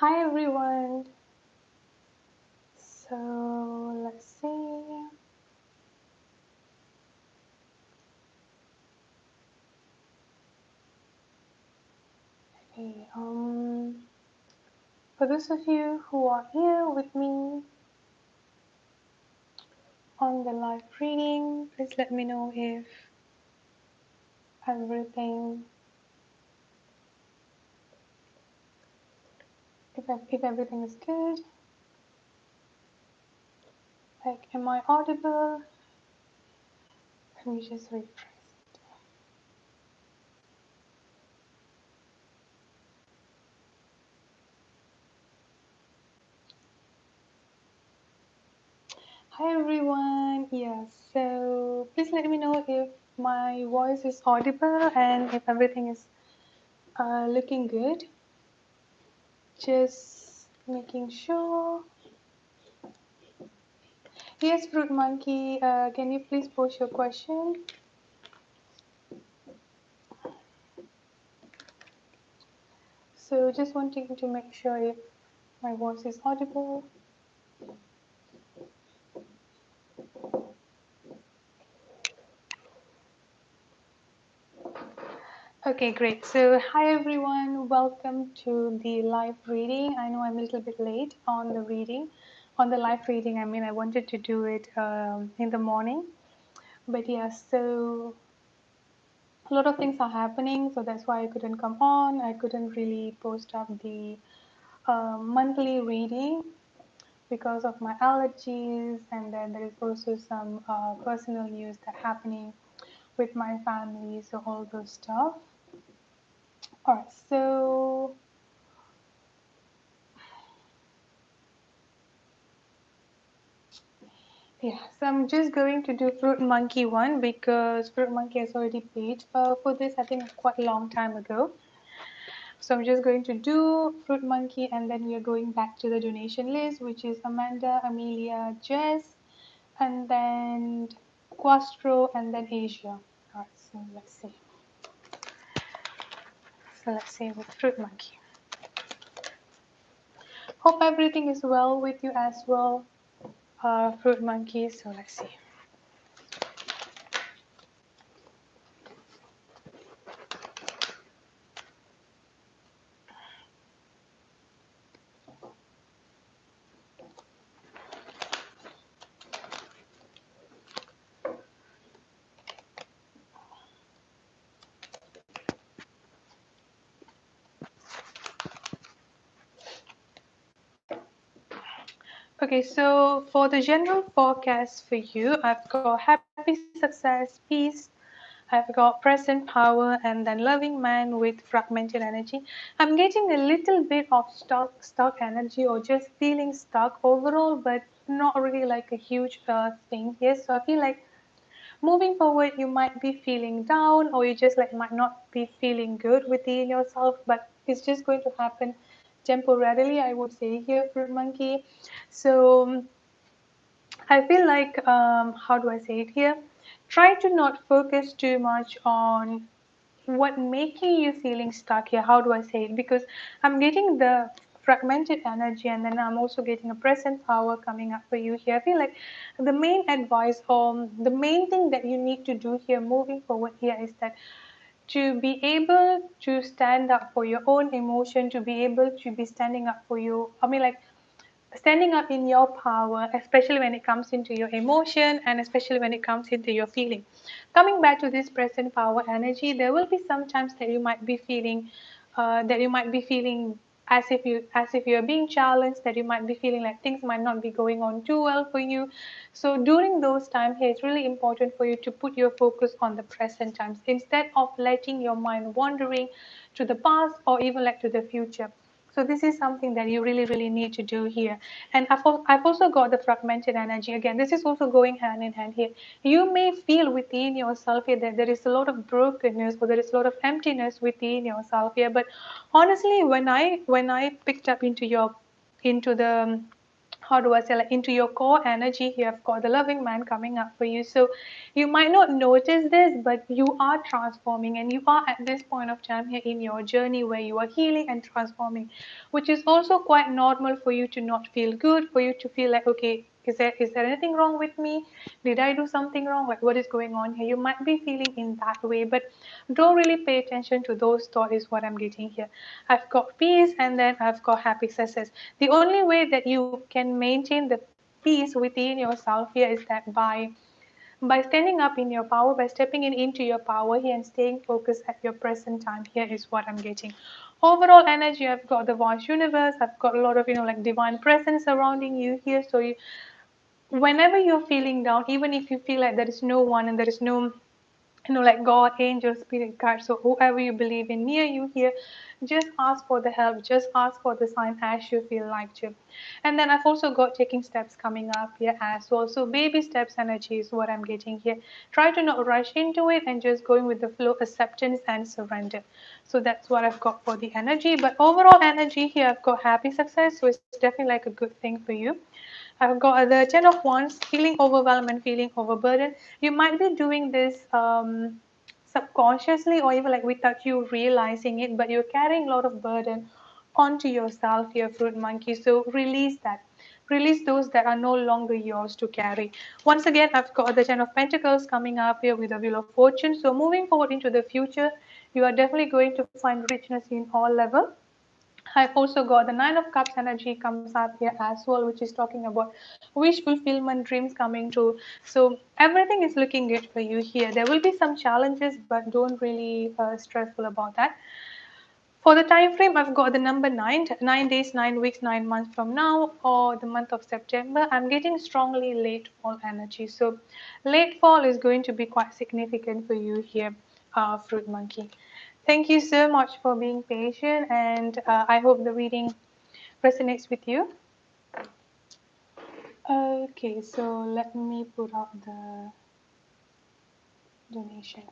Hi everyone. So let's see. Okay. For those of you who are here with me on the live reading, please let me know everything if everything is good. Like, am I audible? Let me just refresh. Hi everyone. Yes. So please let me know if my voice is audible and if everything is looking good. Just making sure. Yes, Fruit Monkey, can you please post your question? So just wanting to make sure if my voice is audible. Okay, great. So hi everyone, welcome to the live reading. I know I'm a little bit late on the reading, on the live reading. I mean, I wanted to do it in the morning, but yeah, so a lot of things are happening, so that's why I couldn't come on. I couldn't really post up the monthly reading because of my allergies, and then there is also some personal news that happening with my family, so all those stuff. All right, so yeah, so I'm just going to do Fruit Monkey one because Fruit Monkey has already paid for this, I think quite a long time ago. So I'm just going to do Fruit Monkey, and then we are going back to the donation list, which is Amanda, Amelia, Jess, and then Quastro, and then Asia. All right, so let's see. So let's see with Fruit Monkey. Hope everything is well with you as well, Fruit Monkey. So let's see. Okay, so for the general forecast for you, I've got happy success, peace. I've got present power, and then loving man with fragmented energy. I'm getting a little bit of stuck energy, or just feeling stuck overall, but not really like a huge thing. Yes, so I feel like moving forward, you might be feeling down, or you just like might not be feeling good within yourself, but it's just going to happen temporarily, I would say here, Fruit Monkey. So I feel like, how do I say it here? Try to not focus too much on what making you feeling stuck here. How do I say it? Because I'm getting the fragmented energy, and then I'm also getting a present power coming up for you here. I feel like the main advice, or the main thing that you need to do here moving forward here, is that to be able to stand up for your own emotion, to be able to be standing up for you. I mean, like, standing up in your power, especially when it comes into your emotion, and especially when it comes into your feeling. Coming back to this present power energy, there will be some times that you might be feeling, as if you're being challenged, that you might be feeling like things might not be going on too well for you. So during those times here, it's really important for you to put your focus on the present times instead of letting your mind wandering to the past or even like to the future. So this is something that you really, really need to do here. And I've also got the fragmented energy. Again, this is also going hand in hand here. You may feel within yourself here that there is a lot of brokenness, or there is a lot of emptiness within yourself here. But honestly, when I picked up into the how do I say, like into your core energy, you have got the loving man coming up for you. So you might not notice this, but you are transforming, and you are at this point of time here in your journey where you are healing and transforming, which is also quite normal for you to not feel good, for you to feel like, okay, is there anything wrong with me? Did I do something wrong? Like, what is going on here? You might be feeling in that way, but don't really pay attention to those thoughts, is what I'm getting here. I've got peace, and then I've got happy success. The only way that you can maintain the peace within yourself here is that by standing up in your power, by stepping in into your power here and staying focused at your present time here is what I'm getting. Overall energy, I've got the vast universe, I've got a lot of, like divine presence surrounding you here. So whenever you're feeling down, even if you feel like there is no one and there is no, like God, angel, spirit guides, so whoever you believe in near you here, just ask for the help, just ask for the sign as you feel like to. And then I've also got taking steps coming up here as well. So baby steps energy is what I'm getting here. Try to not rush into it and just going with the flow, acceptance and surrender. So that's what I've got for the energy. But overall energy here, I've got happy success, so it's definitely like a good thing for you. I've got the Ten of Wands, feeling overwhelmed and feeling overburdened. You might be doing this subconsciously or even like without you realizing it, but you're carrying a lot of burden onto yourself, your fruit monkey. So release that. Release those that are no longer yours to carry. Once again, I've got the Ten of Pentacles coming up here with the Wheel of Fortune. So moving forward into the future, you are definitely going to find richness in all levels. I've also got the Nine of Cups energy comes up here as well, which is talking about wish fulfillment, dreams coming true. So everything is looking good for you here. There will be some challenges, but don't really stressful about that. For the time frame, I've got the number 9, 9 days, 9 weeks, 9 months from now, or the month of September. I'm getting strongly late fall energy. So late fall is going to be quite significant for you here, Fruit Monkey. Thank you so much for being patient, and I hope the reading resonates with you. Okay, so let me put out the donation.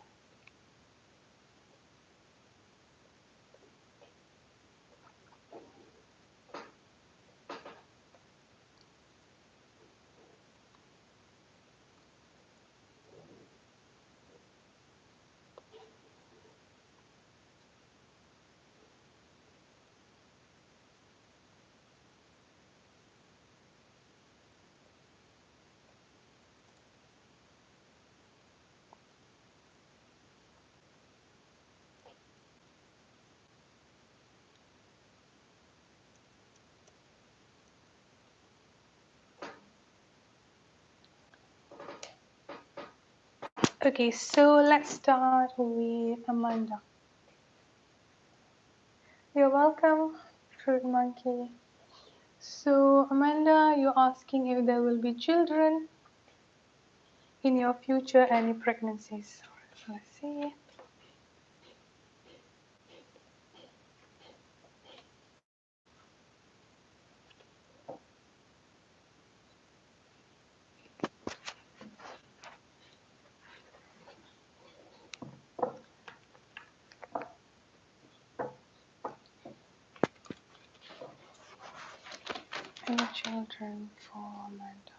Okay, so let's start with Amanda. You're welcome, Fruit Monkey. So, Amanda, you're asking if there will be children in your future, any pregnancies. Let's see. Any children for Amanda?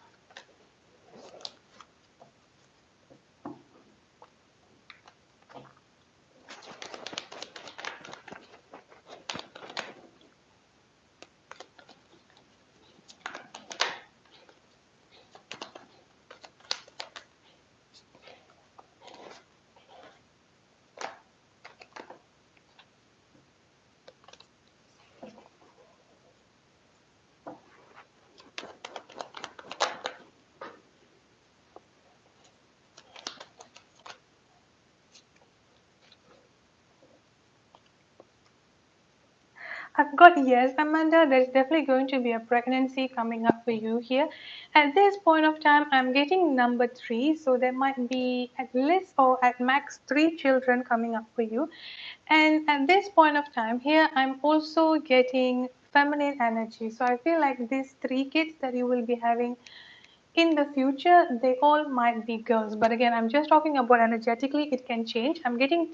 I've got yes, Amanda. There's definitely going to be a pregnancy coming up for you here. At this point of time, I'm getting number 3, so there might be at least or at max 3 children coming up for you. And at this point of time here, I'm also getting feminine energy. So I feel like these 3 kids that you will be having in the future, they all might be girls. But again, I'm just talking about energetically, it can change. I'm getting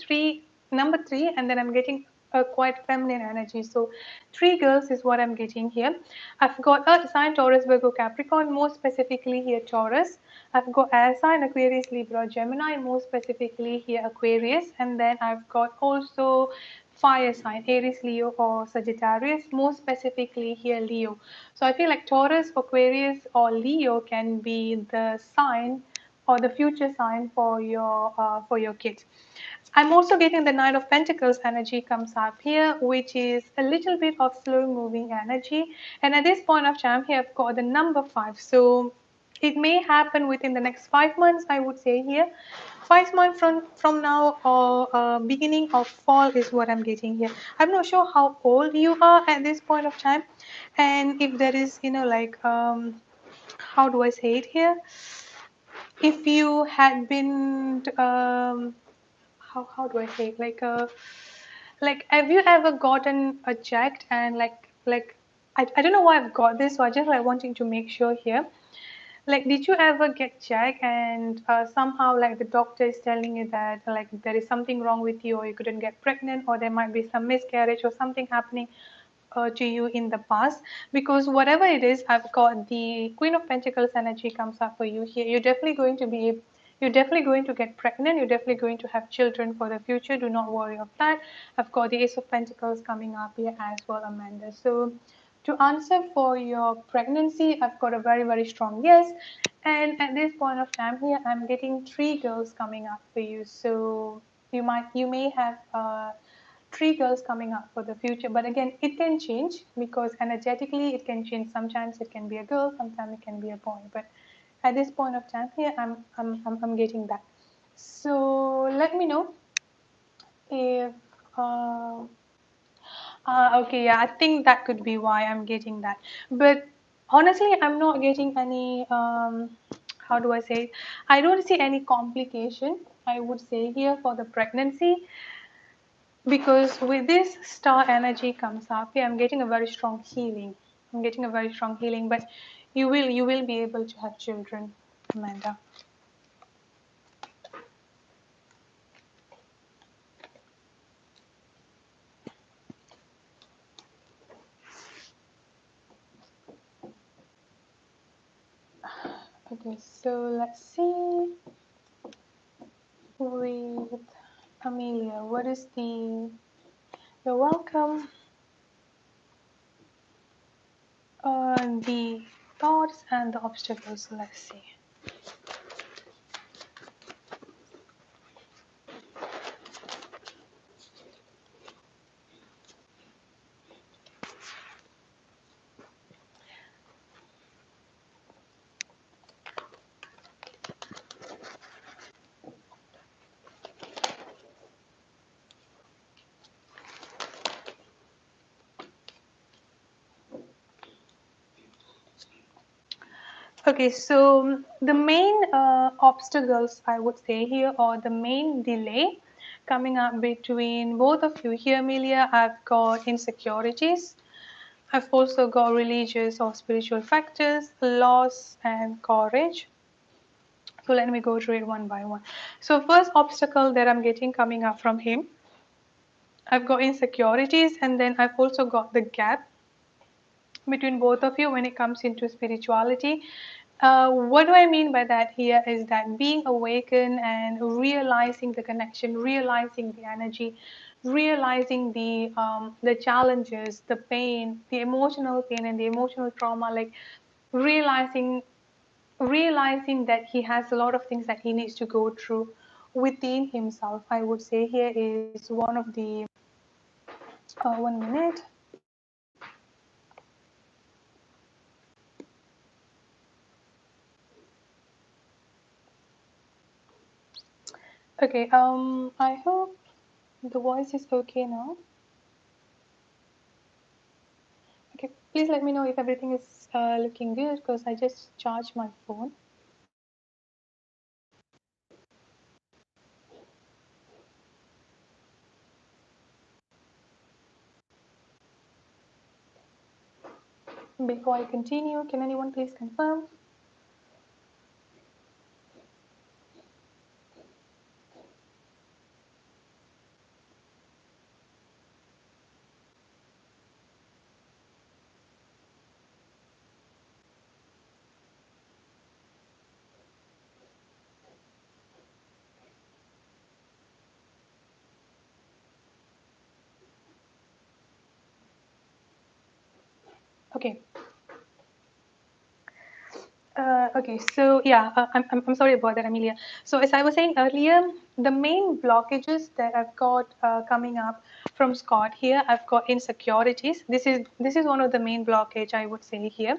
number 3, and then I'm getting a quite feminine energy. So three girls is what I'm getting here. I've got Earth sign, Taurus, Virgo, Capricorn, more specifically here Taurus. I've got air sign, Aquarius, Libra, Gemini, more specifically here Aquarius. And then I've got also fire sign, Aries, Leo, or Sagittarius, more specifically here Leo. So I feel like Taurus, Aquarius, or Leo can be the sign or the future sign for your kids. I'm also getting the Nine of Pentacles energy comes up here, which is a little bit of slow moving energy. And at this point of time here, I've got the number 5. So it may happen within the next 5 months, I would say here. 5 months from now, or beginning of fall is what I'm getting here. I'm not sure how old you are at this point of time. And if there is, like, how do I say it here? If you had been how do I say it? Like have you ever gotten a checked and I don't know why I've got this, so I just like wanting to make sure here. Like, did you ever get checked and somehow like the doctor is telling you that like there is something wrong with you, or you couldn't get pregnant, or there might be some miscarriage or something happening to you in the past? Because whatever it is, I've got the Queen of Pentacles energy comes up for you here. You're definitely going to get pregnant. You're definitely going to have children for the future. Do not worry of that. I've got the Ace of Pentacles coming up here as well, Amanda. So to answer for your pregnancy, I've got a very, very strong yes. And at this point of time here, I'm getting three girls coming up for you. So you may have three girls coming up for the future. But again, it can change because energetically it can change. Sometimes it can be a girl, sometimes it can be a boy. But at this point of time here, I'm getting that. So let me know if uh, okay, yeah, I think that could be why I'm getting that. But honestly, I'm not getting any, how do I say it? I don't see any complication, I would say here for the pregnancy, because with this star energy comes up here, I'm getting a very strong healing. I'm getting a very strong healing, but you will be able to have children, Amanda. Okay, so let's see with Amelia. What is the You're welcome. The thoughts and the obstacles. Let's see. Okay, so the main obstacles I would say here, or the main delay coming up between both of you here, Amelia, I've got insecurities. I've also got religious or spiritual factors, loss, and courage. So let me go through it one by one. So first obstacle that I'm getting coming up from him, I've got insecurities, and then I've also got the gap between both of you when it comes into spirituality. What do I mean by that here is that being awakened and realizing the connection, realizing the energy, realizing the challenges, the pain, the emotional pain and the emotional trauma, like realizing realizing that he has a lot of things that he needs to go through within himself. I would say here is one of the 1 minute. Okay, I hope the voice is okay now. Okay, please let me know if everything is looking good, because I just charged my phone. Before I continue, can anyone please confirm? Okay. Okay, so yeah, I'm sorry about that, Amelia. So as I was saying earlier, the main blockages that I've got coming up from Scott here, I've got insecurities. This is one of the main blockage I would say here,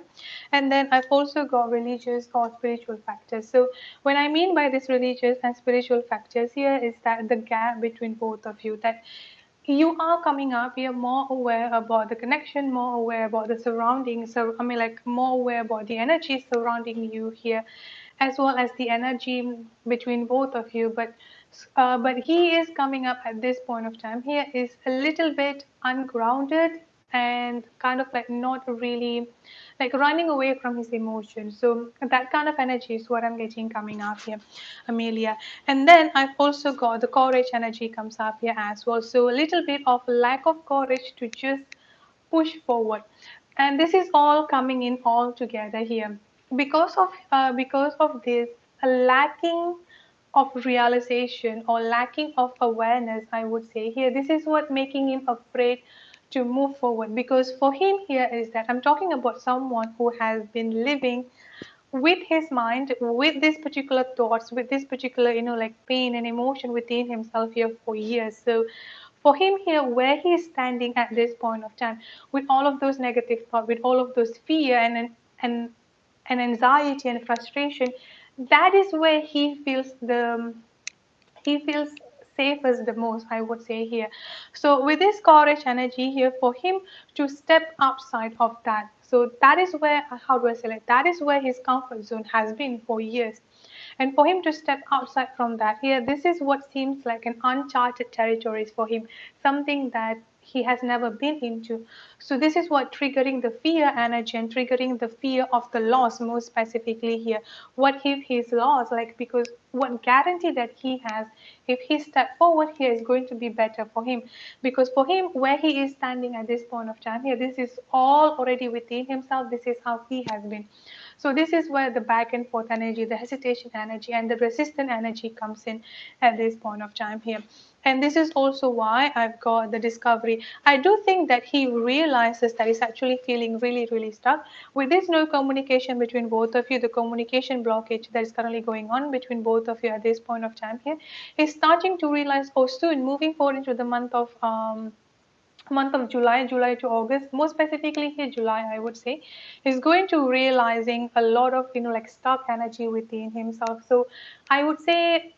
and then I've also got religious or spiritual factors. So when I mean by this religious and spiritual factors here is that the gap between both of you, that you are coming up, you're more aware about the connection, more aware about the surroundings. So, I mean, like more aware about the energy surrounding you here, as well as the energy between both of you. But he is coming up at this point of time. Here is a little bit ungrounded and kind of like not really like running away from his emotions. So that kind of energy is what I'm getting coming up here, Amelia. And then I've also got the courage energy comes up here as well. So a little bit of lack of courage to just push forward. And this is all coming in all together here. Because of this lacking of realization or lacking of awareness, I would say here, this is what making him afraid to move forward. Because for him here is that I'm talking about someone who has been living with his mind, with these particular thoughts, with this particular, like pain and emotion within himself here for years. So for him here, where he is standing at this point of time, with all of those negative thoughts, with all of those fear and and anxiety and frustration, that is where he feels safest the most, I would say here. So with this courage energy here, for him to step outside of that, so that is where, how do I say it, that is where his comfort zone has been for years. And for him to step outside from that here, this is what seems like an uncharted territories for him, something that he has never been into. So this is what triggering the fear energy and triggering the fear of the loss most specifically here. What if he's lost? Like, because what guarantee that he has, if he step forward here, is going to be better for him. Because for him, where he is standing at this point of time here, this is all already within himself. This is how he has been. So this is where the back and forth energy, the hesitation energy, and the resistant energy comes in at this point of time here. And this is also why I've got the discovery. I do think that he realizes that he's actually feeling really, really stuck. With this no communication between both of you, the communication blockage that is currently going on between both of you at this point of time here, he's starting to realize, oh, soon moving forward into the month of July to August, more specifically here July, I would say, is going to realizing a lot of like stuck energy within himself. So I would say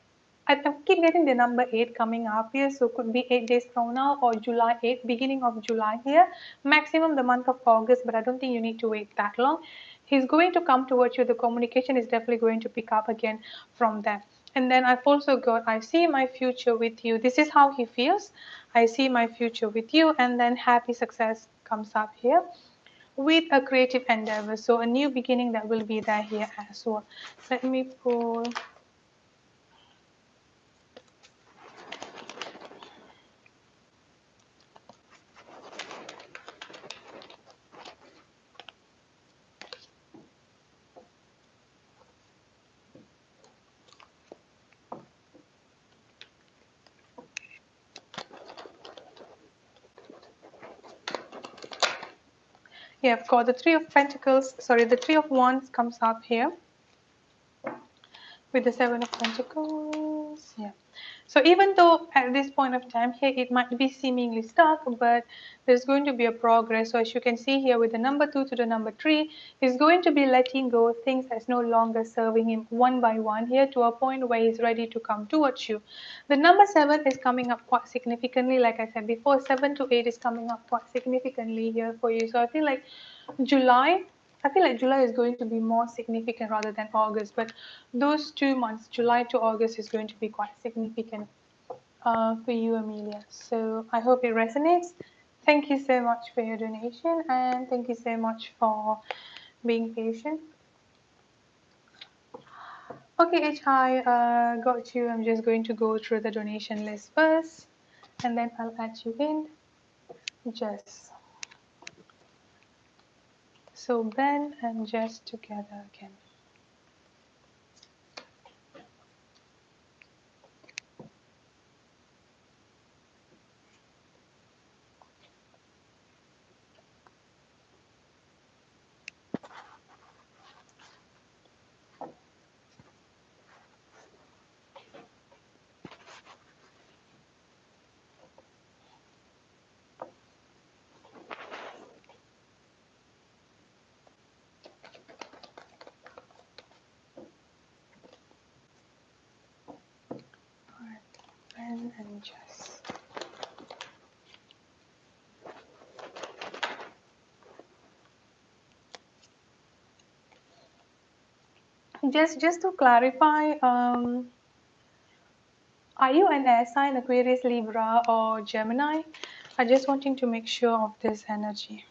I keep getting the number 8 coming up here, so could be 8 days from now or July 8, beginning of July here, maximum the month of August, but I don't think you need to wait that long. He's going to come towards you. The communication is definitely going to pick up again from there. And then I've also got, I see my future with you. This is how he feels. I see my future with you. And then happy success comes up here with a creative endeavor. So a new beginning that will be there here as well. Let me pull. Yeah, I've got the Three of Pentacles. Sorry, the Three of Wands comes up here with the Seven of Pentacles. Yeah. So even though at this point of time here it might be seemingly stuck, but there's going to be a progress. So as you can see here with the number 2 to the number 3, he's going to be letting go of things that's no longer serving him one by one here to a point where he's ready to come towards you. The number 7 is coming up quite significantly. Like I said before, 7 to 8 is coming up quite significantly here for you. So July, I feel like July is going to be more significant rather than August, but those 2 months, July to August, is going to be quite significant for you, Amelia. So I hope it resonates. Thank you so much for your donation, and thank you so much for being patient. Okay, HI, got you. I'm just going to go through the donation list first, and then I'll add you in. Jess. So Ben and Jess together again. Just to clarify, are you an air sign, Aquarius, Libra, or Gemini? I just wanting to make sure of this energy.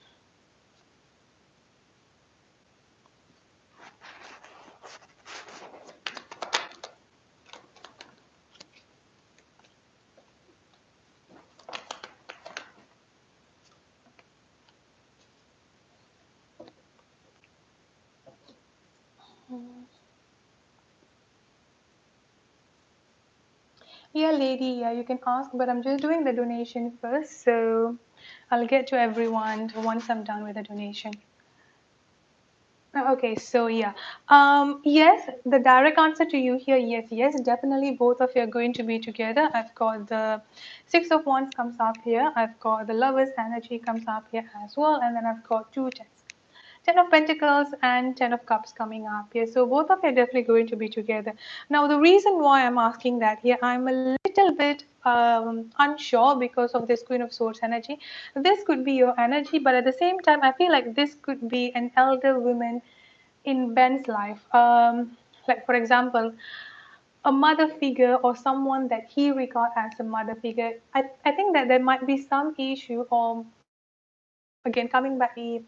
Yeah, lady, yeah, you can ask, but I'm just doing the donation first, so I'll get to everyone once I'm done with the donation. Okay, so yeah, yes, the direct answer to you here, yes, yes, definitely both of you are going to be together. I've got the Six of Wands comes up here. I've got the Lovers energy comes up here as well, and then I've got two tens. Ten of Pentacles and Ten of Cups coming up here. So both of you are definitely going to be together. Now, the reason why I'm asking that here, I'm a little bit unsure because of this Queen of Swords energy. This could be your energy, but at the same time, I feel like this could be an elder woman in Ben's life. Like, for example, a mother figure or someone that he regard as a mother figure. I think that there might be some issue or again coming back the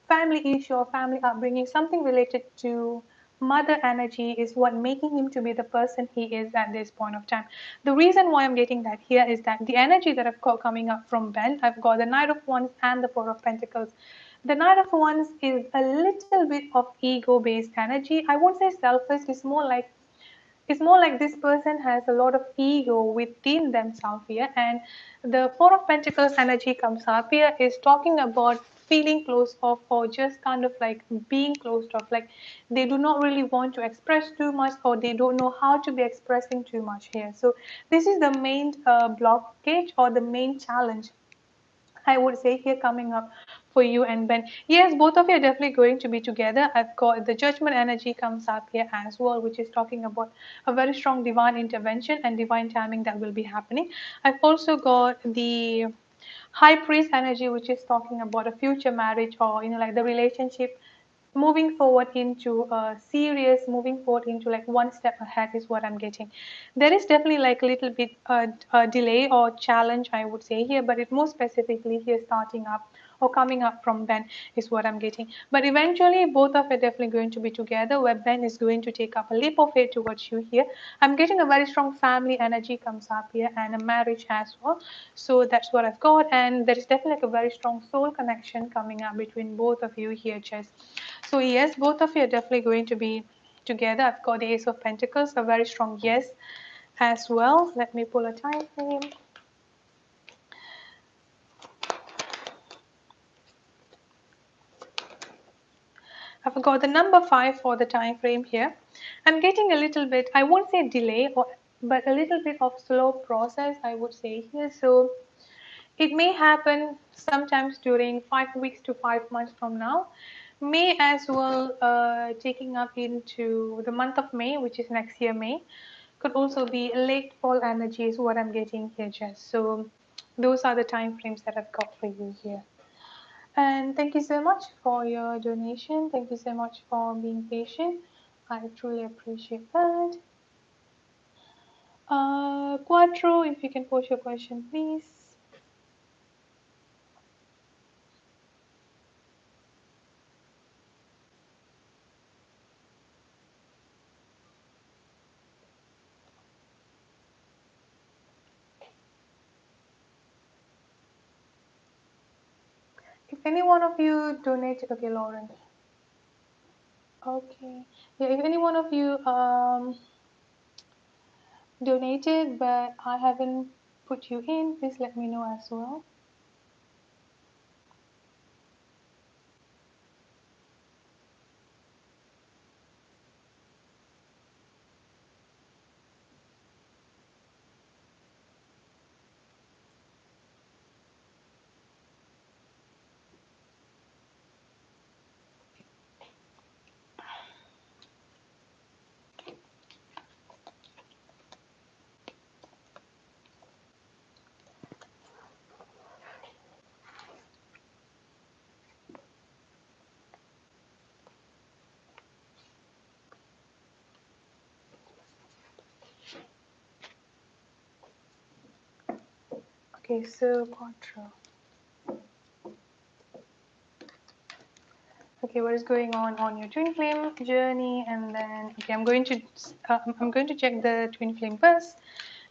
family issue or family upbringing, something related to mother energy is what making him to be the person he is at this point of time. The reason why I'm getting that here is that the energy that I've got coming up from Ben, I've got the Knight of Wands and the Four of Pentacles. The Knight of Wands is a little bit of ego based energy. I won't say selfish, it's more like this person has a lot of ego within themselves here. And the Four of Pentacles energy comes up here is talking about feeling closed off or just kind of like being closed off, like they do not really want to express too much or they don't know how to be expressing too much here. So this is the main blockage or the main challenge I would say here coming up for you and Ben. Yes, both of you are definitely going to be together. I've got the judgment energy comes up here as well, which is talking about a very strong divine intervention and divine timing that will be happening. I've also got the high priest energy, which is talking about a future marriage or like the relationship moving forward into a serious moving forward into like one step ahead is what I'm getting. There is definitely like a little bit a delay or challenge I would say here, but it more specifically here starting up or coming up from Ben is what I'm getting. But eventually both of it definitely going to be together where Ben is going to take up a leap of faith towards you here. I'm getting a very strong family energy comes up here and a marriage as well. So that's what I've got, and there is definitely like a very strong soul connection coming up between both of you here, Jess. So yes, both of you are definitely going to be together. I've got the Ace of Pentacles, a very strong yes as well. Let me pull a time frame. I've got the number 5 for the time frame here. I'm getting a little bit, I won't say delay, but a little bit of slow process, I would say here. So it may happen sometimes during 5 weeks to 5 months from now. May as well taking up into the month of May, which is next year May. Could also be late fall energy is what I'm getting here, Jess. So those are the time frames that I've got for you here. And thank you so much for your donation. Thank you so much for being patient. I truly appreciate that. Quattro, if you can post your question, please. If any one of you donated, okay, Lauren. Okay, yeah. If any one of you donated, but I haven't put you in, please let me know as well. Okay, so quattro. Okay, what is going on your twin flame journey? And then okay, I'm going to check the twin flame first,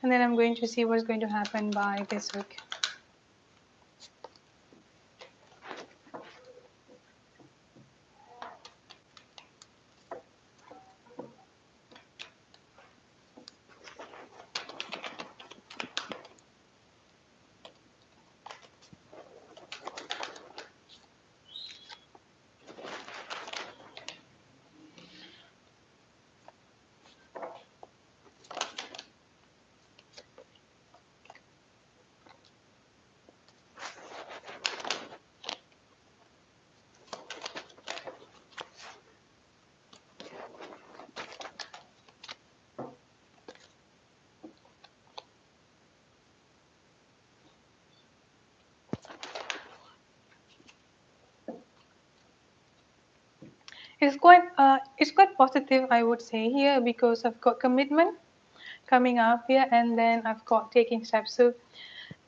and then I'm going to see what's going to happen by this week. It's quite positive, I would say here, because I've got commitment coming up here, and then I've got taking steps. So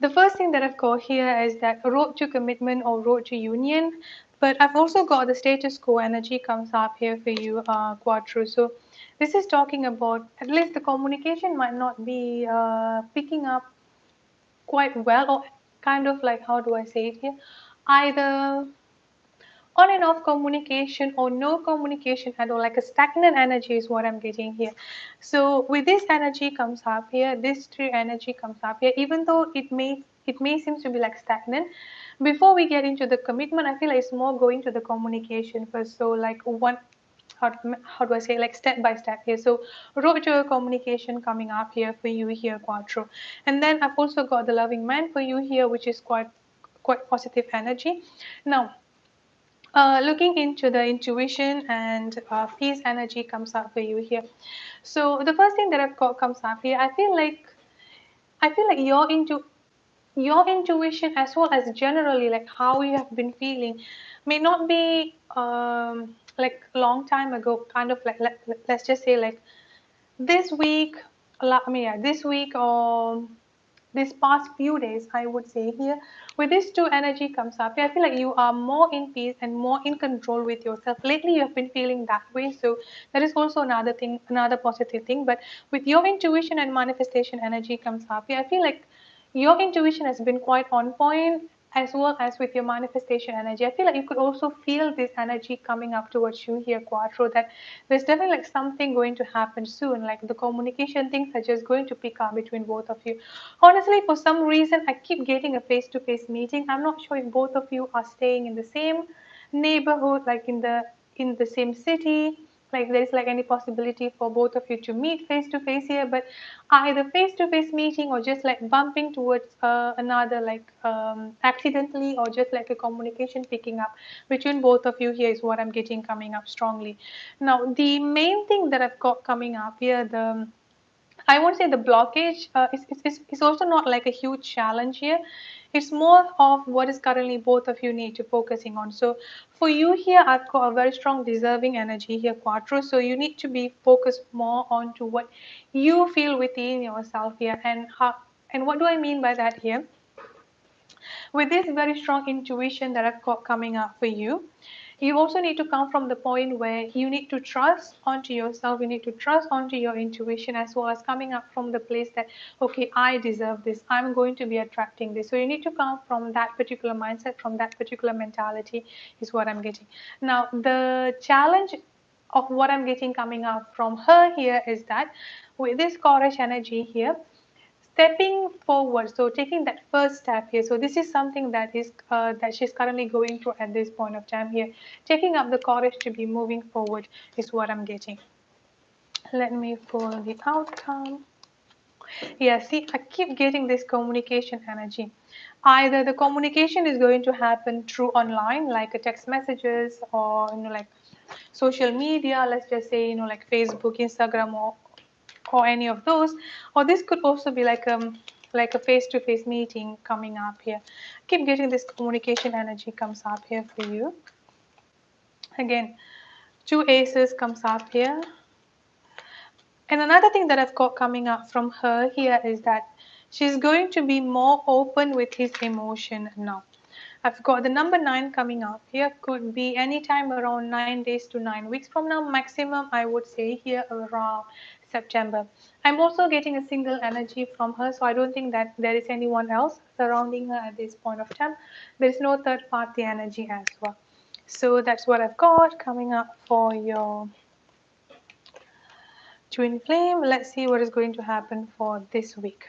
the first thing that I've got here is that road to commitment or road to union. But I've also got the status quo energy comes up here for you, Quattro. So this is talking about at least the communication might not be picking up quite well, or kind of like, how do I say it here? Either on and off communication or no communication at all, like a stagnant energy is what I'm getting here. So with this energy comes up here, this tree energy comes up here, even though it may seem to be like stagnant. Before we get into the commitment, I feel like it's more going to the communication first. So like one, how do I say, like step by step here. So road to communication coming up here for you here, Quattro. And then I've also got the loving man for you here, which is quite positive energy. Now looking into the intuition and peace energy comes up for you here. So the first thing that I've got comes up here. I feel like your intuition, as well as generally like how you have been feeling, may not be like a long time ago. Kind of like let's just say like this week. I mean, yeah, this week or these past few days, I would say here, with these two energy comes up, I feel like you are more in peace and more in control with yourself. Lately, you have been feeling that way. So that is also another thing, another positive thing. But with your intuition and manifestation energy comes up, I feel like your intuition has been quite on point, as well as with your manifestation energy. I feel like you could also feel this energy coming up towards you here, Quattro, that there's definitely like something going to happen soon. Like the communication things are just going to pick up between both of you. Honestly, for some reason, I keep getting a face to face meeting. I'm not sure if both of you are staying in the same neighborhood, like in the same city. Like there is like any possibility for both of you to meet face to face here, but either face to face meeting or just like bumping towards another, like accidentally, or just like a communication picking up between both of you here is what I'm getting coming up strongly. Now, the main thing that I've got coming up here, the I won't say the blockage is also not like a huge challenge here. It's more of what is currently both of you need to focusing on. So for you here, I've got a very strong deserving energy here, Quattro. So you need to be focused more on to what you feel within yourself here, and how, and what do I mean by that here? With this very strong intuition that I've got coming up for you, you also need to come from the point where you need to trust onto yourself, you need to trust onto your intuition, as well as coming up from the place that, okay, I deserve this, I'm going to be attracting this. So you need to come from that particular mindset, from that particular mentality, is what I'm getting. Now, the challenge of what I'm getting coming up from her here is that with this courage energy here, stepping forward, so taking that first step here. So this is something that she's currently going through at this point of time here. Taking up the courage to be moving forward is what I'm getting. Let me pull the outcome. Yeah, see, I keep getting this communication energy. Either the communication is going to happen through online, like a text messages, or like social media, let's just say, like Facebook, Instagram, or any of those. Or this could also be like a face-to-face meeting coming up here. Keep getting this communication energy comes up here for you. Again, two aces comes up here. And another thing that I've got coming up from her here is that She's going to be more open with his emotion now. I've got the number 9 coming up here. Could be anytime around 9 days to 9 weeks from now. Maximum, I would say here around September. I'm also getting a single energy from her, so I don't think that there is anyone else surrounding her at this point of time. There's no third party energy as well. So that's what I've got coming up for your twin flame. Let's see what is going to happen for this week.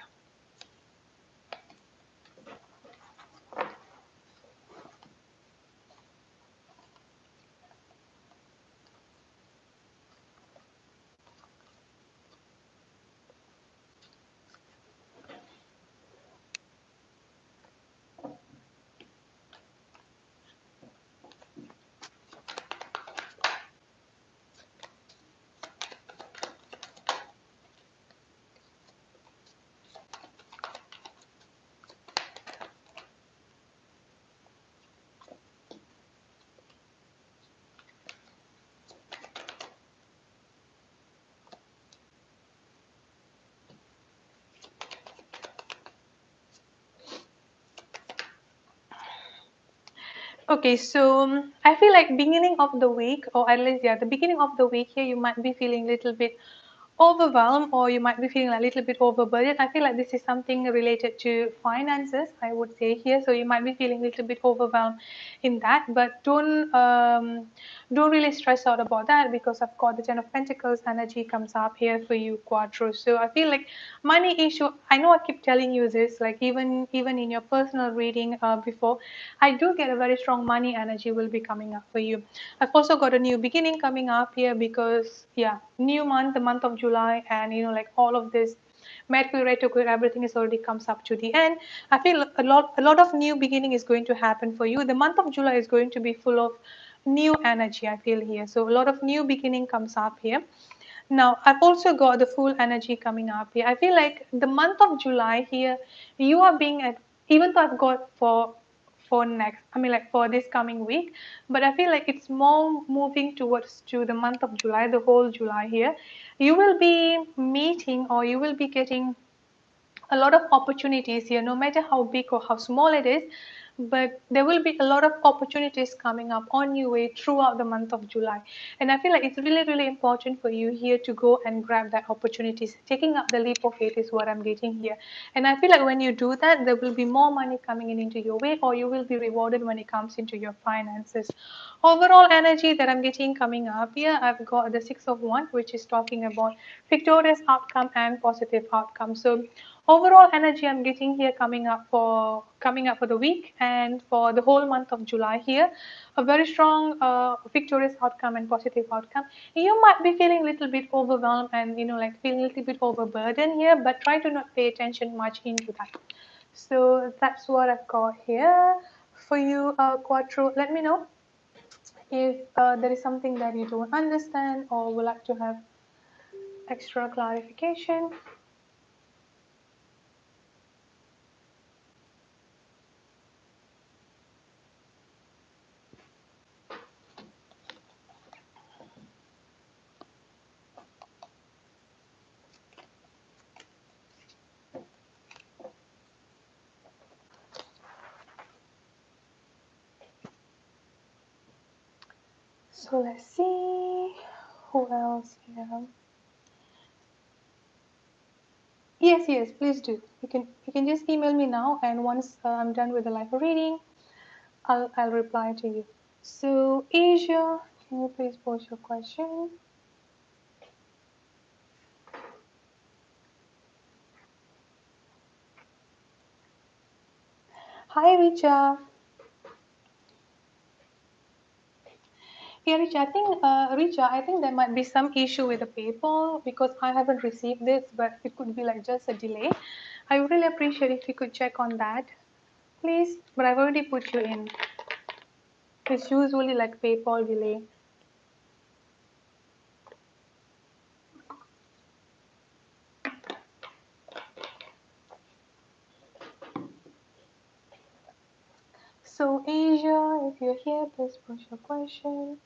Okay, so I feel like beginning of the week, or at least, yeah, the beginning of the week here, you might be feeling a little bit overwhelmed, or you might be feeling a little bit overburdened. I feel like this is something related to finances, I would say here. So you might be feeling a little bit overwhelmed in that, but don't really stress out about that, because I've got the Ten of Pentacles energy comes up here for you, Quadro. So I feel like money issue. I know I keep telling you this, like even in your personal reading before, I do get a very strong money energy will be coming up for you. I've also got a new beginning coming up here, because yeah, new month, the month of July, and like all of this Mercury retrograde, everything is already comes up to the end. I feel a lot of new beginning is going to happen for you. The month of July is going to be full of new energy, I feel here. So a lot of new beginning comes up here. Now, I've also got the full energy coming up here. I feel like the month of July here, you are being at, even though I've got for next, I mean like for this coming week, but I feel like it's more moving towards to the month of July, the whole July here. You will be meeting, or you will be getting a lot of opportunities here, no matter how big or how small it is, but there will be a lot of opportunities coming up on your way throughout the month of July. And I feel like it's really, really important for you here to go and grab that opportunities. Taking up the leap of faith is what I'm getting here. And I feel like when you do that, there will be more money coming in into your way, or you will be rewarded when it comes into your finances. Overall energy that I'm getting coming up here, I've got the Six of Wands, which is talking about victorious outcome and positive outcome. So overall energy I'm getting here coming up for the week and for the whole month of July here, a very strong victorious outcome and positive outcome. You might be feeling a little bit overwhelmed and like feeling a little bit overburdened here, but try to not pay attention much into that. So that's what I've got here for you, Quattro. Let me know if there is something that you don't understand or would like to have extra clarification. So let's see who else here. Yes, yes, please do. You can just email me now, and once I'm done with the live reading, I'll reply to you. So Asia, can you please post your question? Hi, Richa. Yeah, Richa, I think there might be some issue with the PayPal, because I haven't received this, but it could be like just a delay. I would really appreciate if you could check on that, please. But I've already put you in. It's usually like PayPal delay. So Asia, if you're here, please post your question.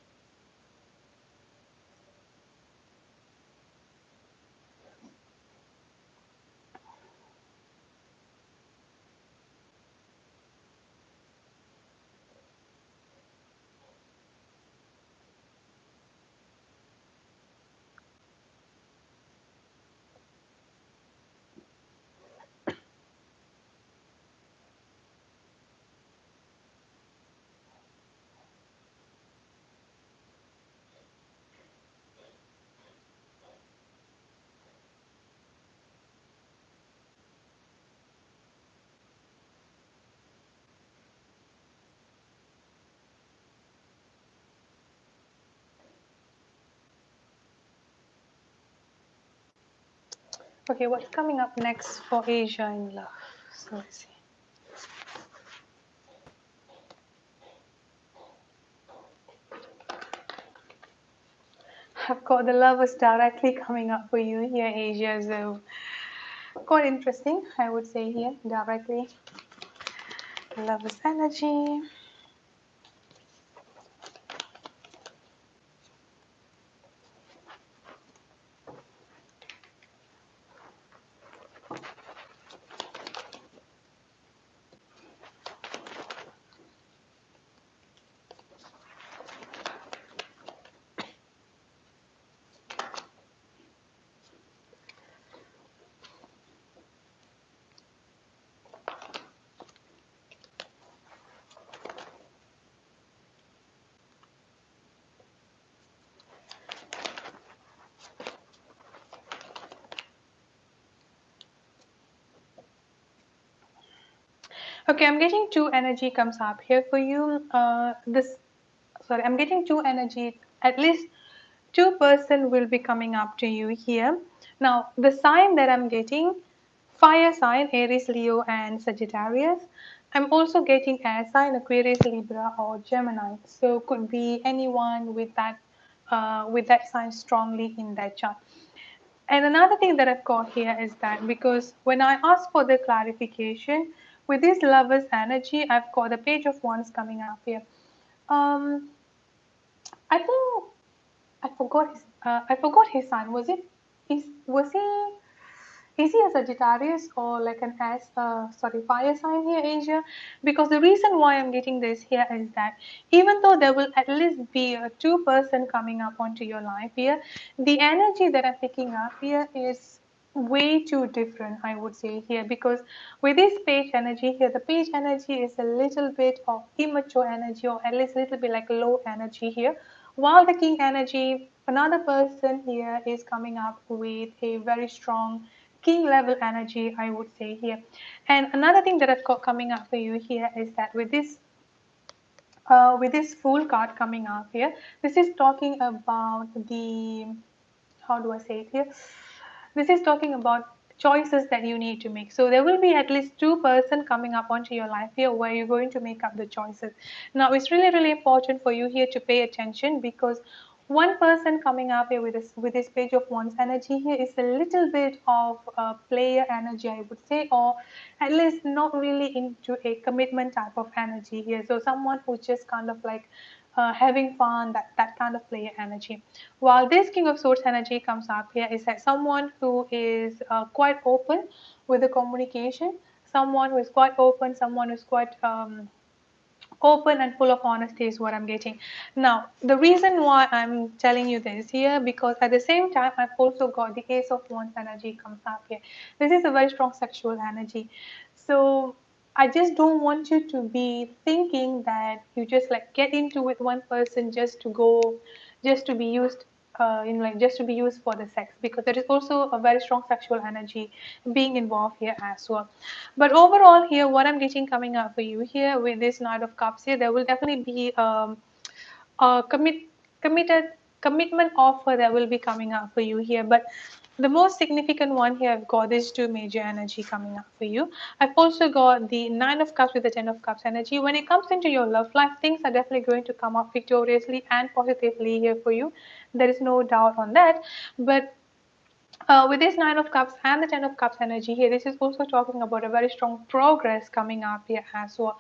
Okay, what's coming up next for Asia in love? So let's see. I've got the lovers directly coming up for you here, Asia. So quite interesting, I would say here directly. Lovers energy. Okay, I'm getting two energy comes up here for you. I'm getting two energy. At least two-person will be coming up to you here. Now, the sign that I'm getting, fire sign, Aries, Leo, and Sagittarius. I'm also getting air sign, Aquarius, Libra, or Gemini. So could be anyone with that sign strongly in that chart. And another thing that I've got here is that because when I ask for the clarification with this lover's energy, I've got the page of wands coming up here. Um, I think I forgot his sign. Was he is he a Sagittarius or like an fire sign here, Asia? Because the reason why I'm getting this here is that even though there will at least be a two-person coming up onto your life here, the energy that I'm picking up here is way too different, I would say here, because with this page energy here, the page energy is a little bit of immature energy, or at least a little bit like low energy here, while the king energy, another person here is coming up with a very strong king level energy, I would say here. And another thing that I've got coming up for you here is that with this Fool card coming up here, this is talking about the, how do I say it here? This is talking about choices that you need to make. So there will be at least two-person coming up onto your life here where you're going to make up the choices. Now it's really, really important for you here to pay attention, because one person coming up here with this page of wands energy here is a little bit of player energy, I would say, or at least not really into a commitment type of energy here. So someone who's just kind of like having fun, that kind of player energy. While this King of Swords energy comes up here is that someone who is quite open with the communication, someone who is quite open, someone who's quite open and full of honesty is what I'm getting. Now, the reason why I'm telling you this here, because at the same time, I've also got the Ace of Wands energy comes up here. This is a very strong sexual energy. So I just don't want you to be thinking that you just like get into with one person just to be used just to be used for the sex, because there is also a very strong sexual energy being involved here as well. But overall here, what I'm getting coming up for you here with this Knight of Cups here, there will definitely be a committed commitment offer that will be coming up for you here. But the most significant one here, I've got these two major energy coming up for you. I've also got the Nine of Cups with the Ten of Cups energy. When it comes into your love life, things are definitely going to come up victoriously and positively here for you. There is no doubt on that. But with this Nine of Cups and the Ten of Cups energy here, this is also talking about a very strong progress coming up here as well.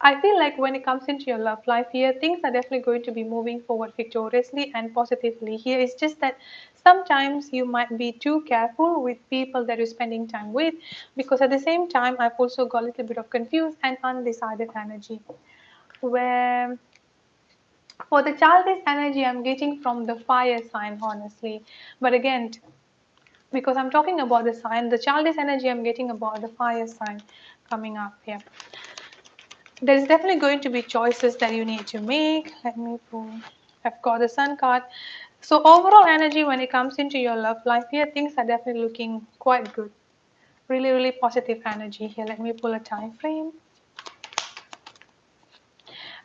I feel like when it comes into your love life here, things are definitely going to be moving forward victoriously and positively here. It's just that sometimes you might be too careful with people that you're spending time with, because at the same time, I've also got a little bit of confused and undecided energy. Where for the childish energy, I'm getting from the fire sign, honestly. But again, because I'm talking about the sign, the childish energy I'm getting about the fire sign coming up here. There's definitely going to be choices that you need to make. Let me pull. I've got the sun card. So overall energy when it comes into your love life here, things are definitely looking quite good. Really, really positive energy here. Let me pull a time frame.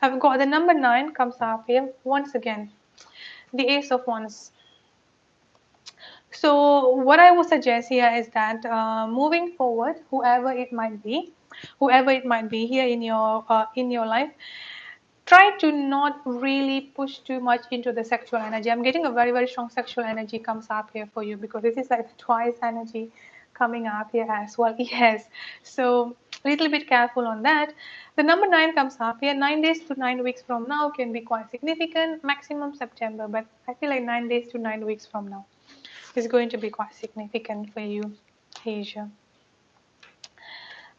I've got the number 9 comes up here once again. The Ace of Wands. So what I would suggest here is that moving forward, whoever it might be here in your life, try to not really push too much into the sexual energy. I'm getting a very, very strong sexual energy comes up here for you because this is like twice energy coming up here as well. Yes. So a little bit careful on that. The number 9 comes up here. 9 days to 9 weeks from now can be quite significant. Maximum September, but I feel like 9 days to 9 weeks from now is going to be quite significant for you, Asia.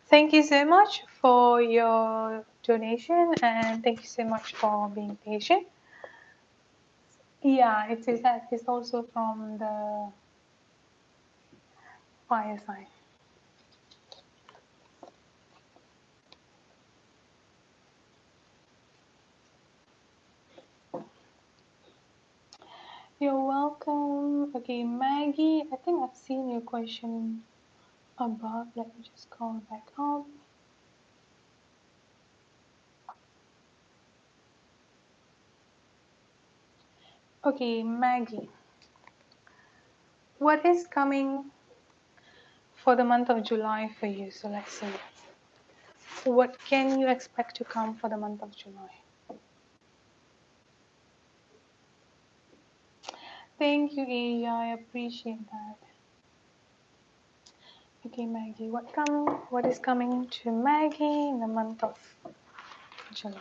Thank you so much for your donation and thank you so much for being patient. Yeah, it is that is also from the fire sign. You're welcome. Okay, Maggie, I think I've seen your question above. Let me just call back up. Okay, Maggie, what is coming for the month of July for you? So let's see. What can you expect to come for the month of July? Thank you, Asia. I appreciate that. Okay, Maggie, what is coming to Maggie in the month of July?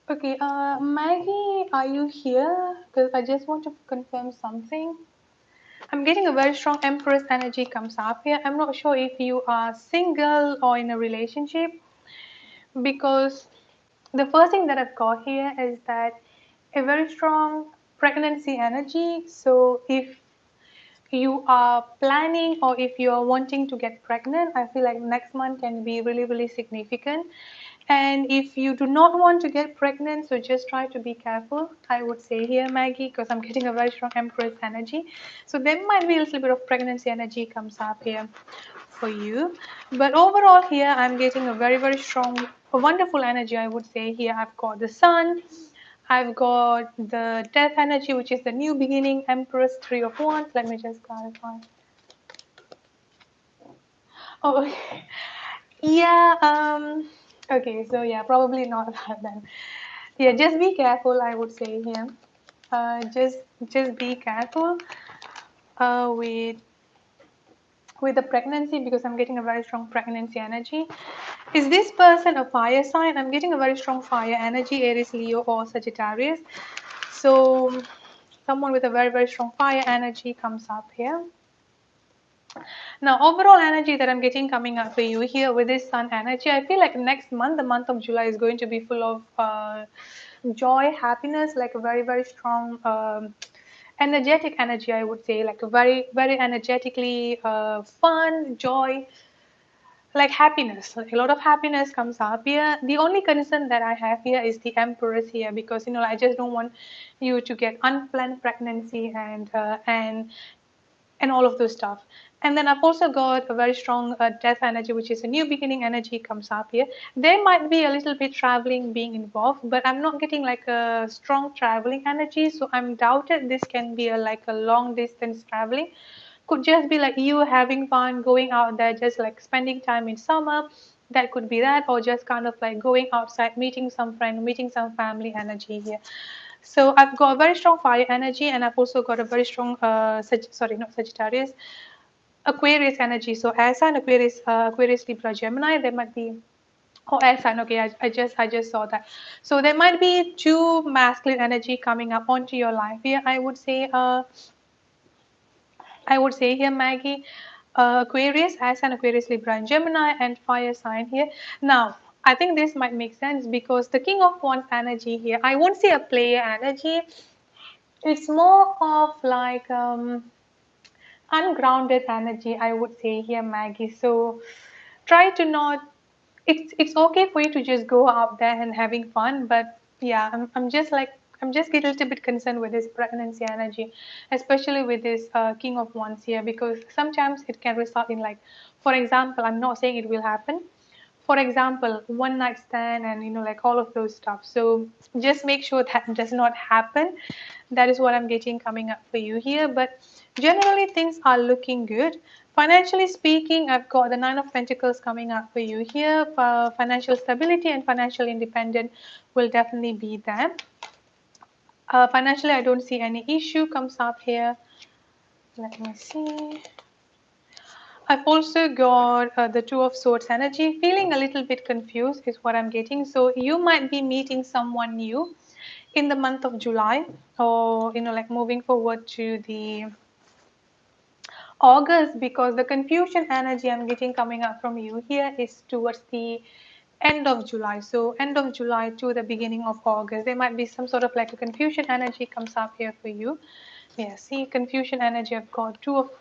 Okay, Maggie, are you here? Because I just want to confirm something. I'm getting a very strong Empress energy comes up here. I'm not sure if you are single or in a relationship because the first thing that I've got here is that a very strong pregnancy energy. So if you are planning or if you are wanting to get pregnant, I feel like next month can be really, really significant. And if you do not want to get pregnant, so just try to be careful, I would say here, Maggie, because I'm getting a very strong Empress energy. So there might be a little bit of pregnancy energy comes up here for you. But overall here, I'm getting a very, very strong, a wonderful energy, I would say here. I've got the sun, I've got the death energy, which is the new beginning, Empress, Three of Wands. Let me just clarify. Oh, okay. Yeah, okay, so yeah, probably not that then. Yeah, just be careful, I would say here. Just be careful uh, with with the pregnancy because I'm getting a very strong pregnancy energy. Is this person a fire sign? I'm getting a very strong fire energy, Aries, Leo, or Sagittarius. So someone with a very, very strong fire energy comes up here. Now, overall energy that I'm getting coming up for you here with this sun energy, I feel like next month, the month of July, is going to be full of joy, happiness, like a very, very strong, energetic energy, I would say, like a very, very energetically fun, joy, like happiness. Like a lot of happiness comes up here. The only concern that I have here is the Empress here because, I just don't want you to get unplanned pregnancy and all of those stuff. And then I've also got a very strong death energy, which is a new beginning energy comes up here. There might be a little bit traveling being involved, but I'm not getting like a strong traveling energy. So I'm doubted this can be like a long distance traveling. Could just be like you having fun, going out there, just like spending time in summer. That could be that, or just kind of like going outside, meeting some friend, meeting some family energy here. So I've got a very strong fire energy, and I've also got a very strong, sorry, not Sagittarius, Aquarius energy. So air sign, Aquarius, Libra, Gemini. There might be, oh, air sign. Okay, I just saw that. So there might be two masculine energy coming up onto your life here. I would say here, Maggie, Aquarius, air sign, Aquarius, Libra, and Gemini, and fire sign here. Now, I think this might make sense because the King of Wands energy here, I won't say a player energy. It's more of like ungrounded energy, I would say here, Maggie. So try to not it's okay for you to just go out there and having fun, but yeah, I'm just like I'm just getting a little bit concerned with this pregnancy energy, especially with this King of Wands here, because sometimes it can result in, like, for example, I'm not saying it will happen, for example, one night stand and like all of those stuff. So just make sure that does not happen. That is what I'm getting coming up for you here. But generally things are looking good. Financially speaking, I've got the Nine of Pentacles coming up for you here. Financial stability and financial independence will definitely be there. Financially, I don't see any issue comes up here. Let me see. I've also got the Two of Swords energy. Feeling a little bit confused is what I'm getting. So you might be meeting someone new in the month of July, or like moving forward to the August, because the confusion energy I'm getting coming up from you here is towards the end of July. So end of July to the beginning of August, there might be some sort of like a confusion energy comes up here for you. Yeah, see, confusion energy. I've got Two of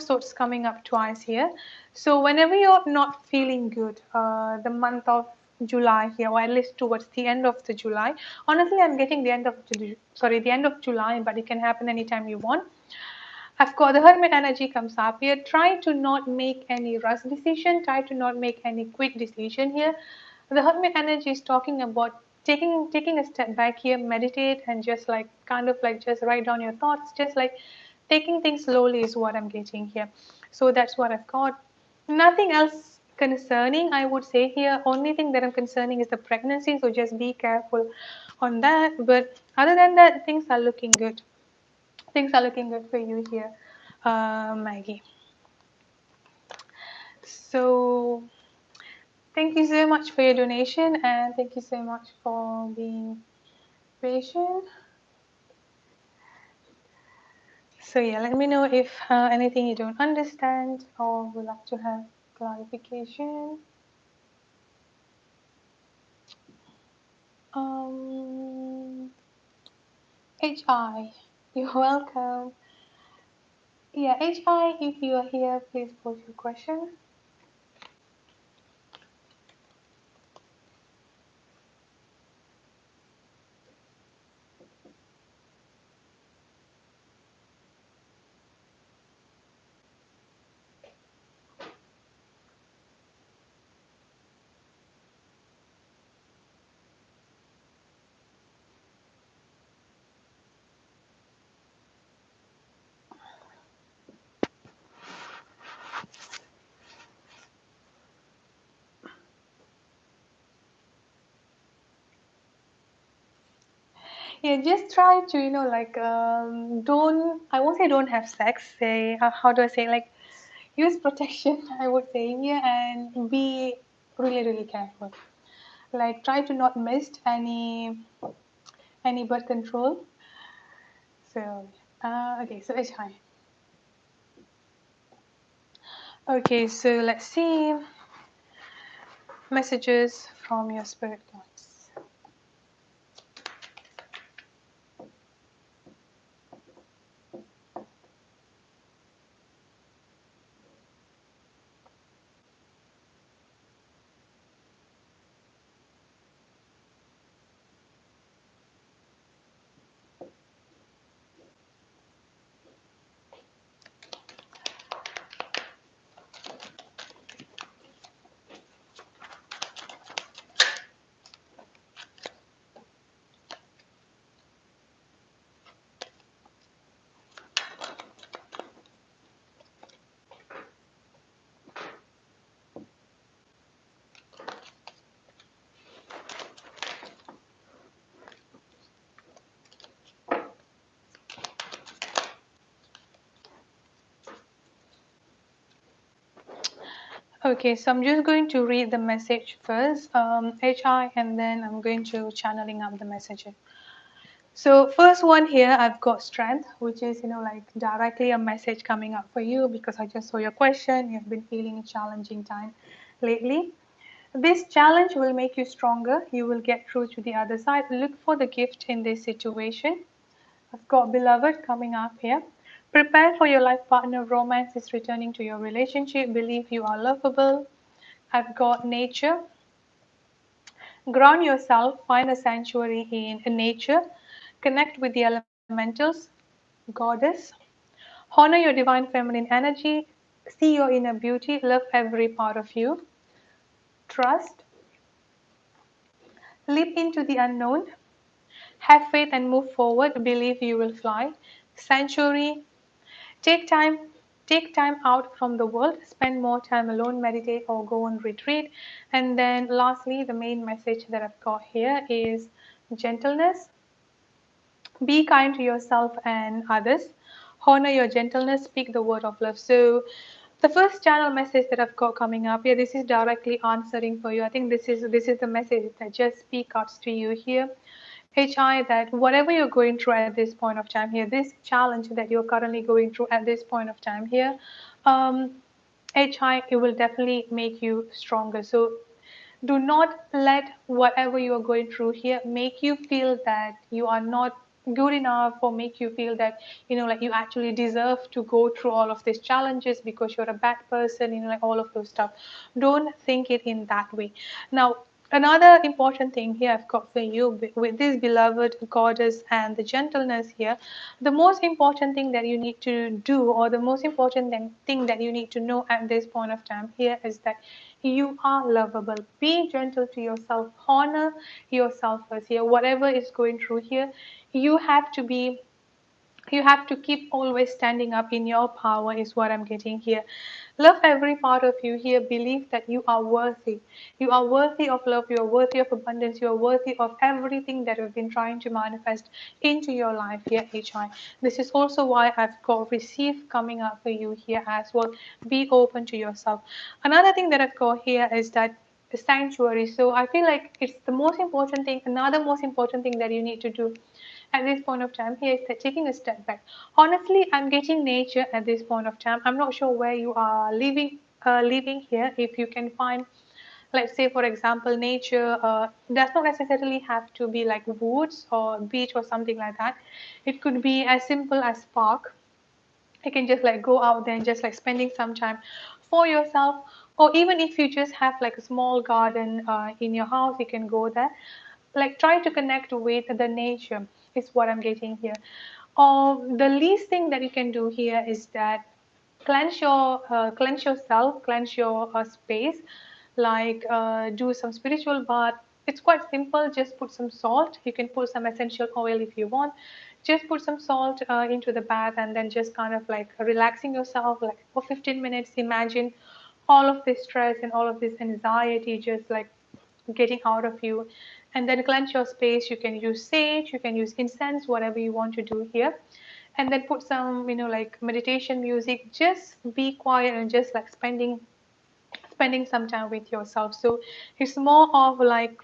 Swords coming up twice here. So whenever you're not feeling good, the month of July here, or at least towards the end of the July. Honestly, I'm getting the end of the end of July, but it can happen anytime you want. Of course, the Hermit energy comes up here. Try to not make any rush decision. Try to not make any quick decision here. The Hermit energy is talking about taking a step back here, meditate, and just like kind of like just write down your thoughts. Just like taking things slowly is what I'm getting here. So that's what I've got. Nothing else concerning, I would say here. Only thing that I'm concerning is the pregnancy. So just be careful on that. But other than that, things are looking good. Things are looking good for you here, Maggie. So thank you so much for your donation, and thank you so much for being patient. So yeah, let me know if anything you don't understand or would like to have clarification. HI, you're welcome. Yeah, HI, if you are here, please pose your question. Yeah, just try to, like, don't, I won't say don't have sex, say, how do I say, like, use protection, I would say here, and be really, really careful. Like, try to not miss any birth control. So, okay, so it's high. Okay, so let's see messages from your spirit guides. Okay, so I'm just going to read the message first, HI, and then I'm going to channeling up the message. So first one here, I've got strength, which is, like directly a message coming up for you because I just saw your question. You've been feeling a challenging time lately. This challenge will make you stronger. You will get through to the other side. Look for the gift in this situation. I've got beloved coming up here. Prepare for your life partner. Romance is returning to your relationship. Believe you are lovable. I've got nature. Ground yourself, find a sanctuary in nature, connect with the elementals, goddess, honor your divine feminine energy, see your inner beauty, love every part of you, trust, leap into the unknown, have faith and move forward, believe you will fly, sanctuary, take time. Take time out from the world, spend more time alone, meditate or go on retreat. And then lastly, the main message that I've got here is gentleness. Be kind to yourself and others. Honor your gentleness. Speak the word of love. So, the first channel message that I've got coming up here, this is directly answering for you. I think this is the message that just speak out to you here. HI, that whatever you're going through at this point of time here, this challenge that you're currently going through at this point of time here, um, HI, it will definitely make you stronger. So do not let whatever you are going through here make you feel that you are not good enough, or make you feel that like you actually deserve to go through all of these challenges because you're a bad person, like all of those stuff. Don't think it in that way. Now, another important thing here I've got for you with this beloved goddess and the gentleness here, the most important thing that you need to do, or the most important thing that you need to know at this point of time here, is that you are lovable. Be gentle to yourself. Honor yourself first here. Whatever is going through here, you have to be you have to keep always standing up in your power, is what I'm getting here. Love every part of you here. Believe that you are worthy. You are worthy of love. You are worthy of abundance. You are worthy of everything that you've been trying to manifest into your life here, HI. This is also why I've got receive coming up for you here as well. Be open to yourself. Another thing that I've got here is that the sanctuary. So I feel like it's the most important thing. Another most important thing that you need to do at this point of time here is that taking a step back. Honestly, I'm getting nature at this point of time. I'm not sure where you are living here. If you can find, let's say for example, nature does not necessarily have to be like woods or beach or something like that. It could be as simple as park. You can just like go out there and just like spending some time for yourself, or even if you just have like a small garden in your house, you can go there. Like try to connect with the nature is what I'm getting here. Or the least thing that you can do here is that cleanse yourself, cleanse your space, like do some spiritual bath. It's quite simple. Just put some salt. You can put some essential oil if you want. Just put some salt into the bath, and then just kind of like relaxing yourself like for 15 minutes. Imagine all of this stress and all of this anxiety just like getting out of you, and then cleanse your space. You can use sage, you can use incense, whatever you want to do here, and then put some like meditation music. Just be quiet and just like spending some time with yourself. So it's more of like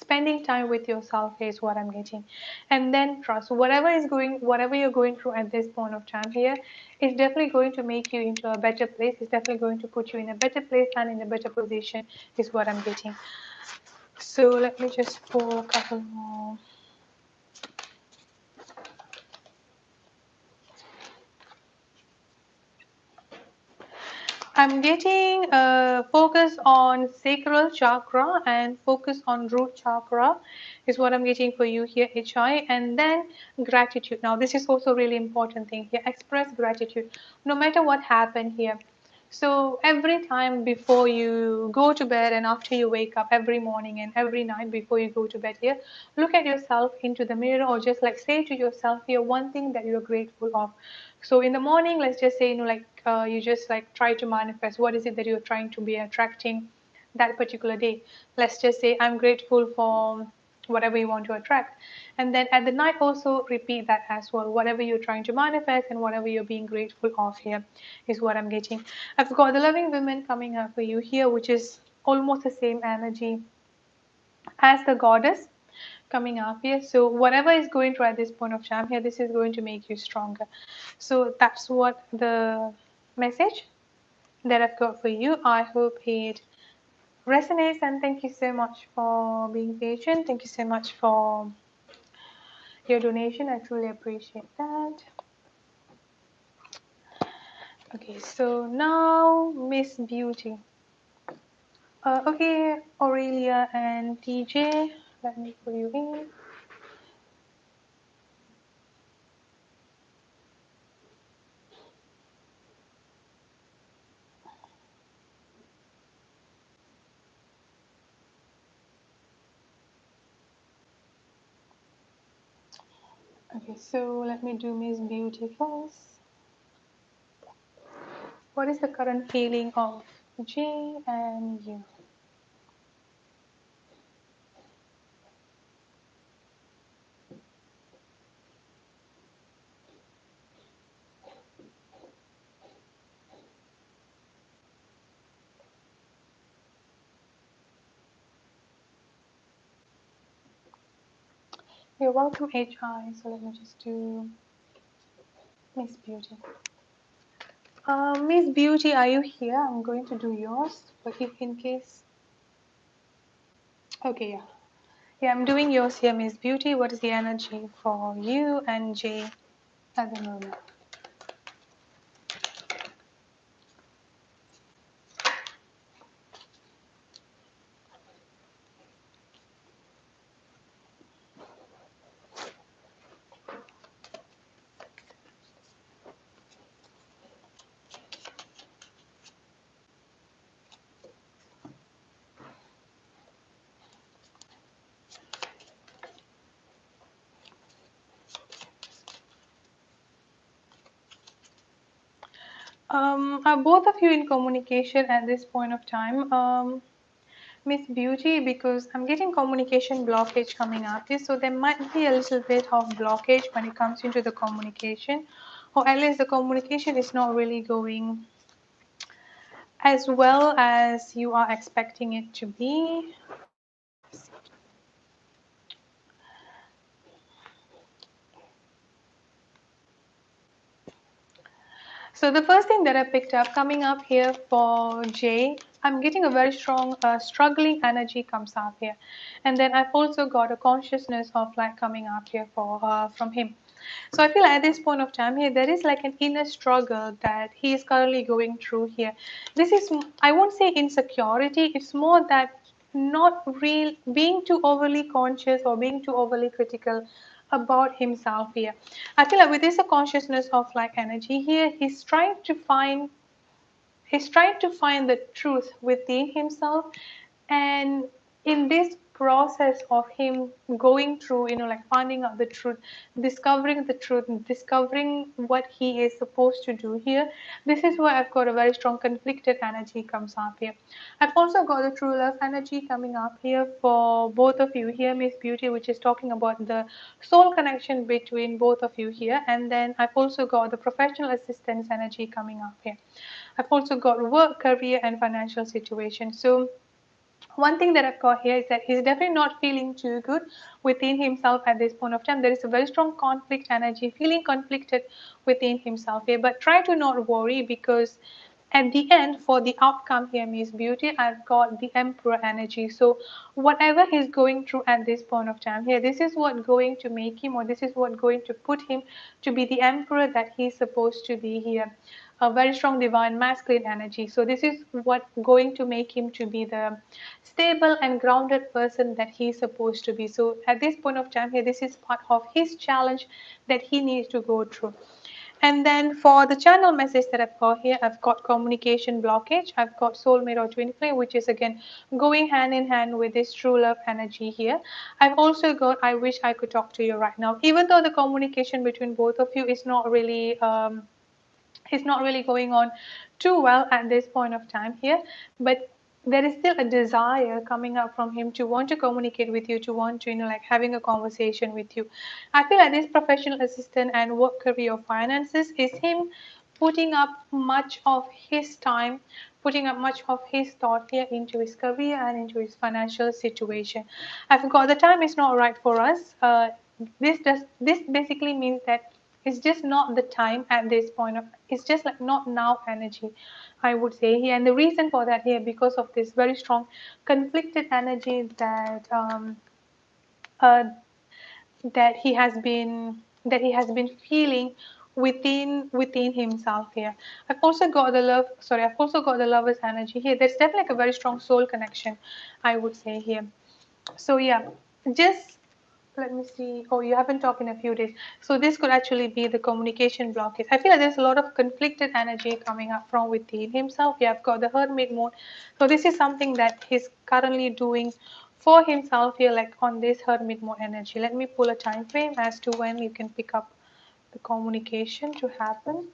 spending time with yourself is what I'm getting. And then trust. Whatever you're going through at this point of time here is definitely going to make you into a better place. It's definitely going to put you in a better place and in a better position, is what I'm getting. So let me just pull a couple more. I'm getting focus on sacral chakra and focus on root chakra is what I'm getting for you here, HI. And then gratitude. Now, this is also really important thing here. Express gratitude no matter what happened here. So every time before you go to bed and after you wake up, every morning and every night before you go to bed here, look at yourself into the mirror, or just like say to yourself here one thing that you're grateful of. So in the morning, let's just say, like you just like try to manifest what is it that you're trying to be attracting that particular day. Let's just say I'm grateful for whatever you want to attract. And then at the night also repeat that as well. Whatever you're trying to manifest and whatever you're being grateful of here is what I'm getting. I've got the loving women coming up for you here, which is almost the same energy as the goddess coming up here. So whatever is going through at this point of time here, this is going to make you stronger. So that's what the message that I've got for you. I hope it resonates, and thank you so much for being patient. Thank you so much for your donation. I truly appreciate that. Okay, so now Miss Beauty. Okay, Aurelia and TJ, let me put you in. Okay, so let me do Miss Beauty first. What is the current feeling of Jay and you? You're welcome, HI. So let me just do Miss Beauty. Miss Beauty, are you here? I'm going to do yours, but if in case. Okay, yeah. Yeah, I'm doing yours here, Miss Beauty. What is the energy for you and Jay at the moment? Are both of you in communication at this point of time? Miss Beauty, because I'm getting communication blockage coming up here, so there might be a little bit of blockage when it comes into the communication, or at least the communication is not really going as well as you are expecting it to be. So the first thing that I picked up coming up here for Jay, I'm getting a very strong struggling energy comes up here, and then I've also got a consciousness of like coming up here for from him. So I feel at this point of time here there is like an inner struggle that he is currently going through here. This is, I won't say insecurity. It's more that not real being too overly conscious or being too overly critical about himself here. I feel like with this consciousness of like energy here, he's trying to find the truth within himself, and in this process of him going through, like finding out the truth, discovering the truth, discovering what he is supposed to do here, this is why I've got a very strong conflicted energy comes up here. I've also got the true love energy coming up here for both of you here, Miss Beauty, which is talking about the soul connection between both of you here. And then I've also got the professional assistance energy coming up here. I've also got work, career, and financial situation. So one thing that I've got here is that he's definitely not feeling too good within himself at this point of time. There is a very strong conflict energy, feeling conflicted within himself here. But try to not worry, because at the end, for the outcome here, Miss Beauty, I've got the Emperor energy. So whatever he's going through at this point of time here, this is what going to make him, or this is what going to put him to be the Emperor that he's supposed to be here. A very strong divine masculine energy. So this is what going to make him to be the stable and grounded person that he's supposed to be. So at this point of time here, this is part of his challenge that he needs to go through. And then for the channel message that I've got here, I've got communication blockage. I've got soulmate or twin flame, which is again going hand in hand with this true love energy here. I've also got I wish I could talk to you right now. Even though the communication between both of you is not really going on too well at this point of time here, but there is still a desire coming up from him to want to communicate with you, to want to, like having a conversation with you. I feel like this professional assistant and work, career, finances is him putting up much of his time, putting up much of his thought here into his career and into his financial situation. I forgot the time is not right for us. This basically means that it's just not the time at this point of, it's just like not now energy, I would say here. And the reason for that here, because of this very strong conflicted energy uh, that he has been feeling within himself here. I've also got the lover's energy here. There's definitely like a very strong soul connection, I would say here. So yeah, just let me see. Oh, you haven't talked in a few days. So this could actually be the communication blockage. I feel like there's a lot of conflicted energy coming up from within himself. Yeah, I've got the hermit mode. So this is something that he's currently doing for himself here, like on this hermit mode energy. Let me pull a time frame as to when you can pick up the communication to happen.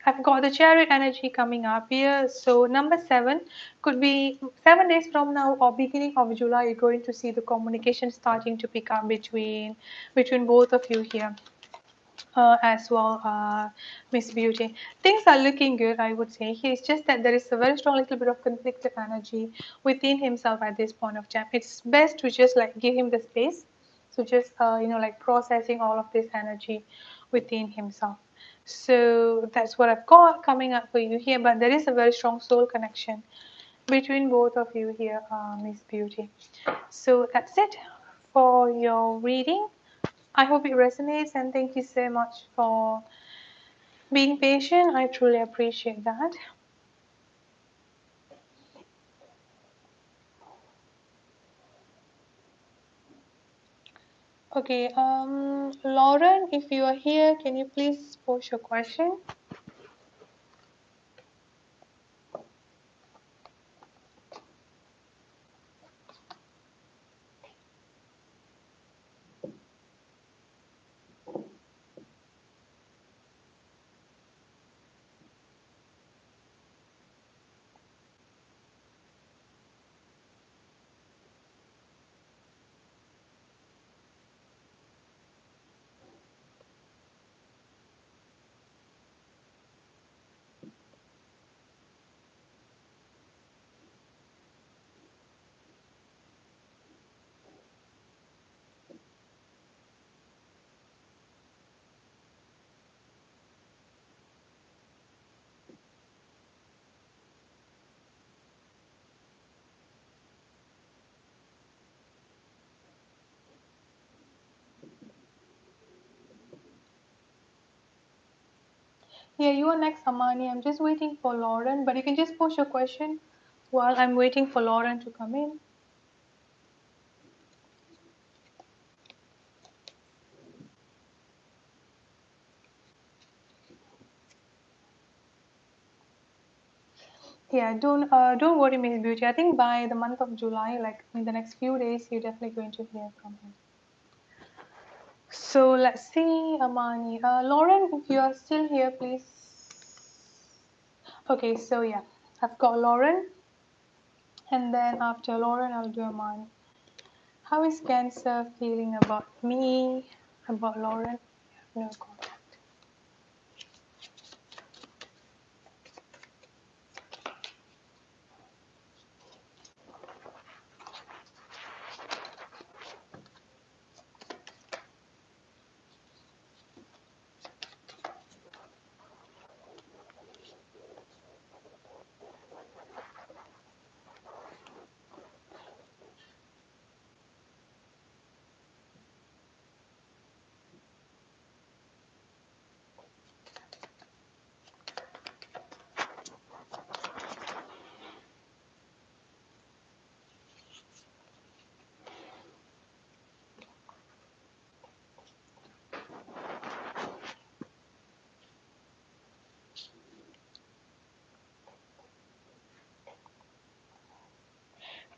I've got the chariot energy coming up here. So number 7 could be 7 days from now or beginning of July. You're going to see the communication starting to pick up between both of you here. As well, Miss Beauty. Things are looking good, I would say. It's just that there is a very strong little bit of conflicted energy within himself at this point of time. It's best to just like give him the space. So just like processing all of this energy within himself. So that's what I've got coming up for you here. But there is a very strong soul connection between both of you here, Miss Beauty. So that's it for your reading. I hope it resonates, and thank you so much for being patient. I truly appreciate that. Okay, Lauren, if you are here, can you please post your question? Yeah, you are next, Amani. I'm just waiting for Lauren, but you can just post your question while I'm waiting for Lauren to come in. Yeah, don't worry, Miss Beauty. I think by the month of July, like in the next few days, you're definitely going to hear from him. So let's see, Amani. Lauren, if you are still here, please. Okay, so yeah, I've got Lauren, and then after Lauren, I'll do Amani. How is Cancer feeling about me, about Lauren? No contact.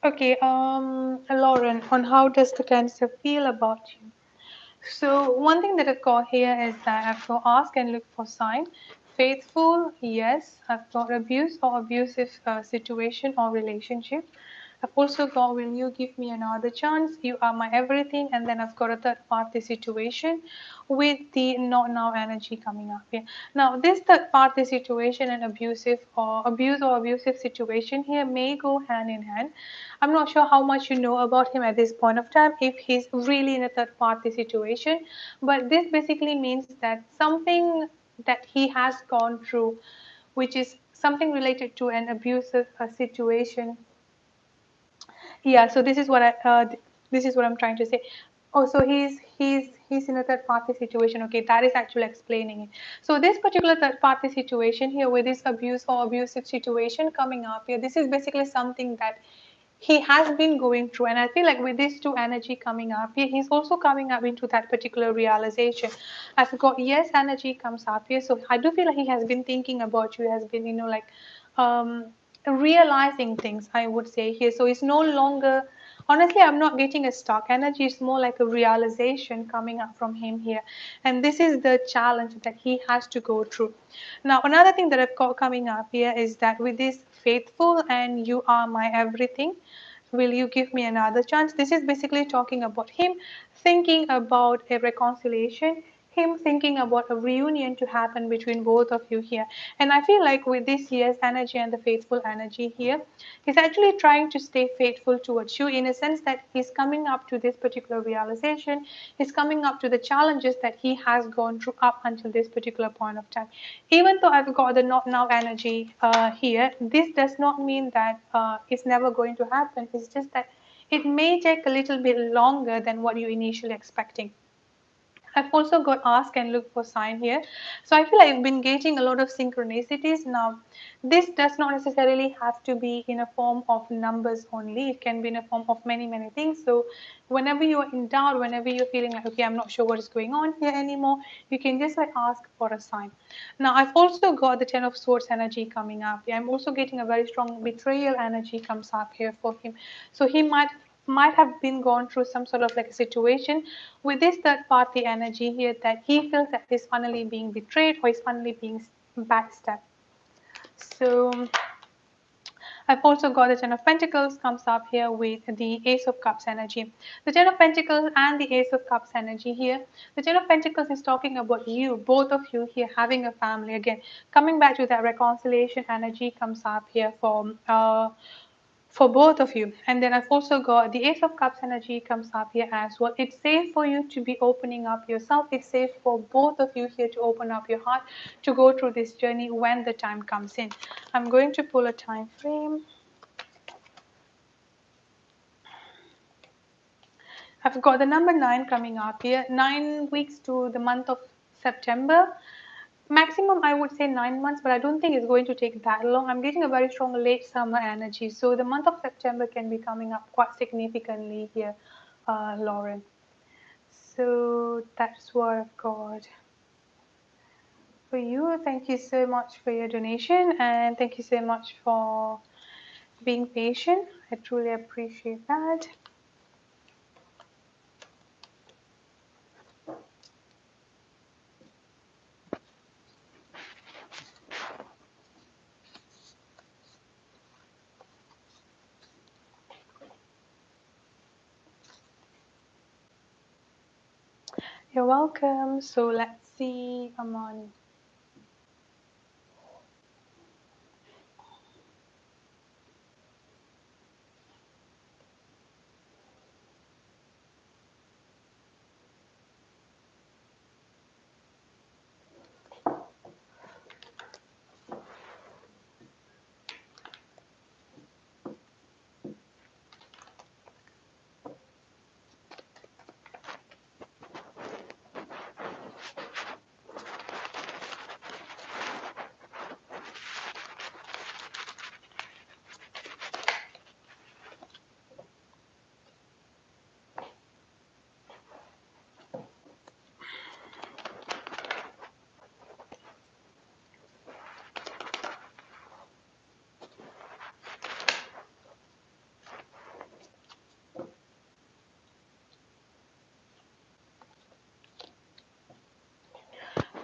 Okay, Lauren, on how does the Cancer feel about you? So one thing that I've got here is that I've got ask and look for sign. Faithful, yes. I've got abuse or abusive situation or relationship. I've also got will you give me another chance? You are my everything. And then I've got a third party situation with the not now energy coming up here. Now this third party situation and abusive situation here may go hand in hand. I'm not sure how much you know about him at this point of time, if he's really in a third party situation, but this basically means that something that he has gone through, which is something related to an abusive situation. Yeah, so this is what I'm trying to say. Oh, so he's in a third party situation. Okay, that is actually explaining it. So this particular third party situation here with this abuse or abusive situation coming up here, this is basically something that he has been going through, and I feel like with these two energy coming up here, he's also coming up into that particular realization. I've got yes energy comes up here, so I do feel like he has been thinking about you, has been like um realizing things, I would say here. So it's no longer, honestly, I'm not getting a stock energy. It's more like a realization coming up from him here, and this is the challenge that he has to go through. Now another thing that I've got coming up here is that with this faithful and you are my everything, will you give me another chance? This is basically talking about him thinking about a reconciliation, him thinking about a reunion to happen between both of you here. And I feel like with this year's energy and the faithful energy here, he's actually trying to stay faithful towards you in a sense that he's coming up to this particular realization, he's coming up to the challenges that he has gone through up until this particular point of time. Even though I've got the not now energy here, this does not mean that it's never going to happen. It's just that it may take a little bit longer than what you initially expecting. I've also got ask and look for sign here. So I feel like I've been getting a lot of synchronicities. Now, this does not necessarily have to be in a form of numbers only. It can be in a form of many, many things. So whenever you're in doubt, whenever you're feeling like, okay, I'm not sure what is going on here anymore, you can just like ask for a sign. Now, I've also got the Ten of Swords energy coming up. I'm also getting a very strong betrayal energy comes up here for him. So he might have been gone through some sort of like a situation with this third party energy here that he feels that he's finally being betrayed or he's finally being backstabbed. So I've also got the Ten of Pentacles comes up here with the Ace of Cups energy. The Ten of Pentacles and the Ace of Cups energy here. The Ten of Pentacles is talking about you, both of you here having a family. Again, coming back to that reconciliation energy comes up here for both of you. And then I've also got the Ace of Cups energy comes up here as well. It's safe for you to be opening up yourself. It's safe for both of you here to open up your heart, to go through this journey when the time comes in. I'm going to pull a time frame. I've got the number 9 coming up here. 9 weeks to the month of September. Maximum, I would say 9 months, but I don't think it's going to take that long. I'm getting a very strong late summer energy. So the month of September can be coming up quite significantly here, Lauren. So that's what I've got for you. Thank you so much for your donation, and thank you so much for being patient. I truly appreciate that. You're welcome. So let's see, Amani.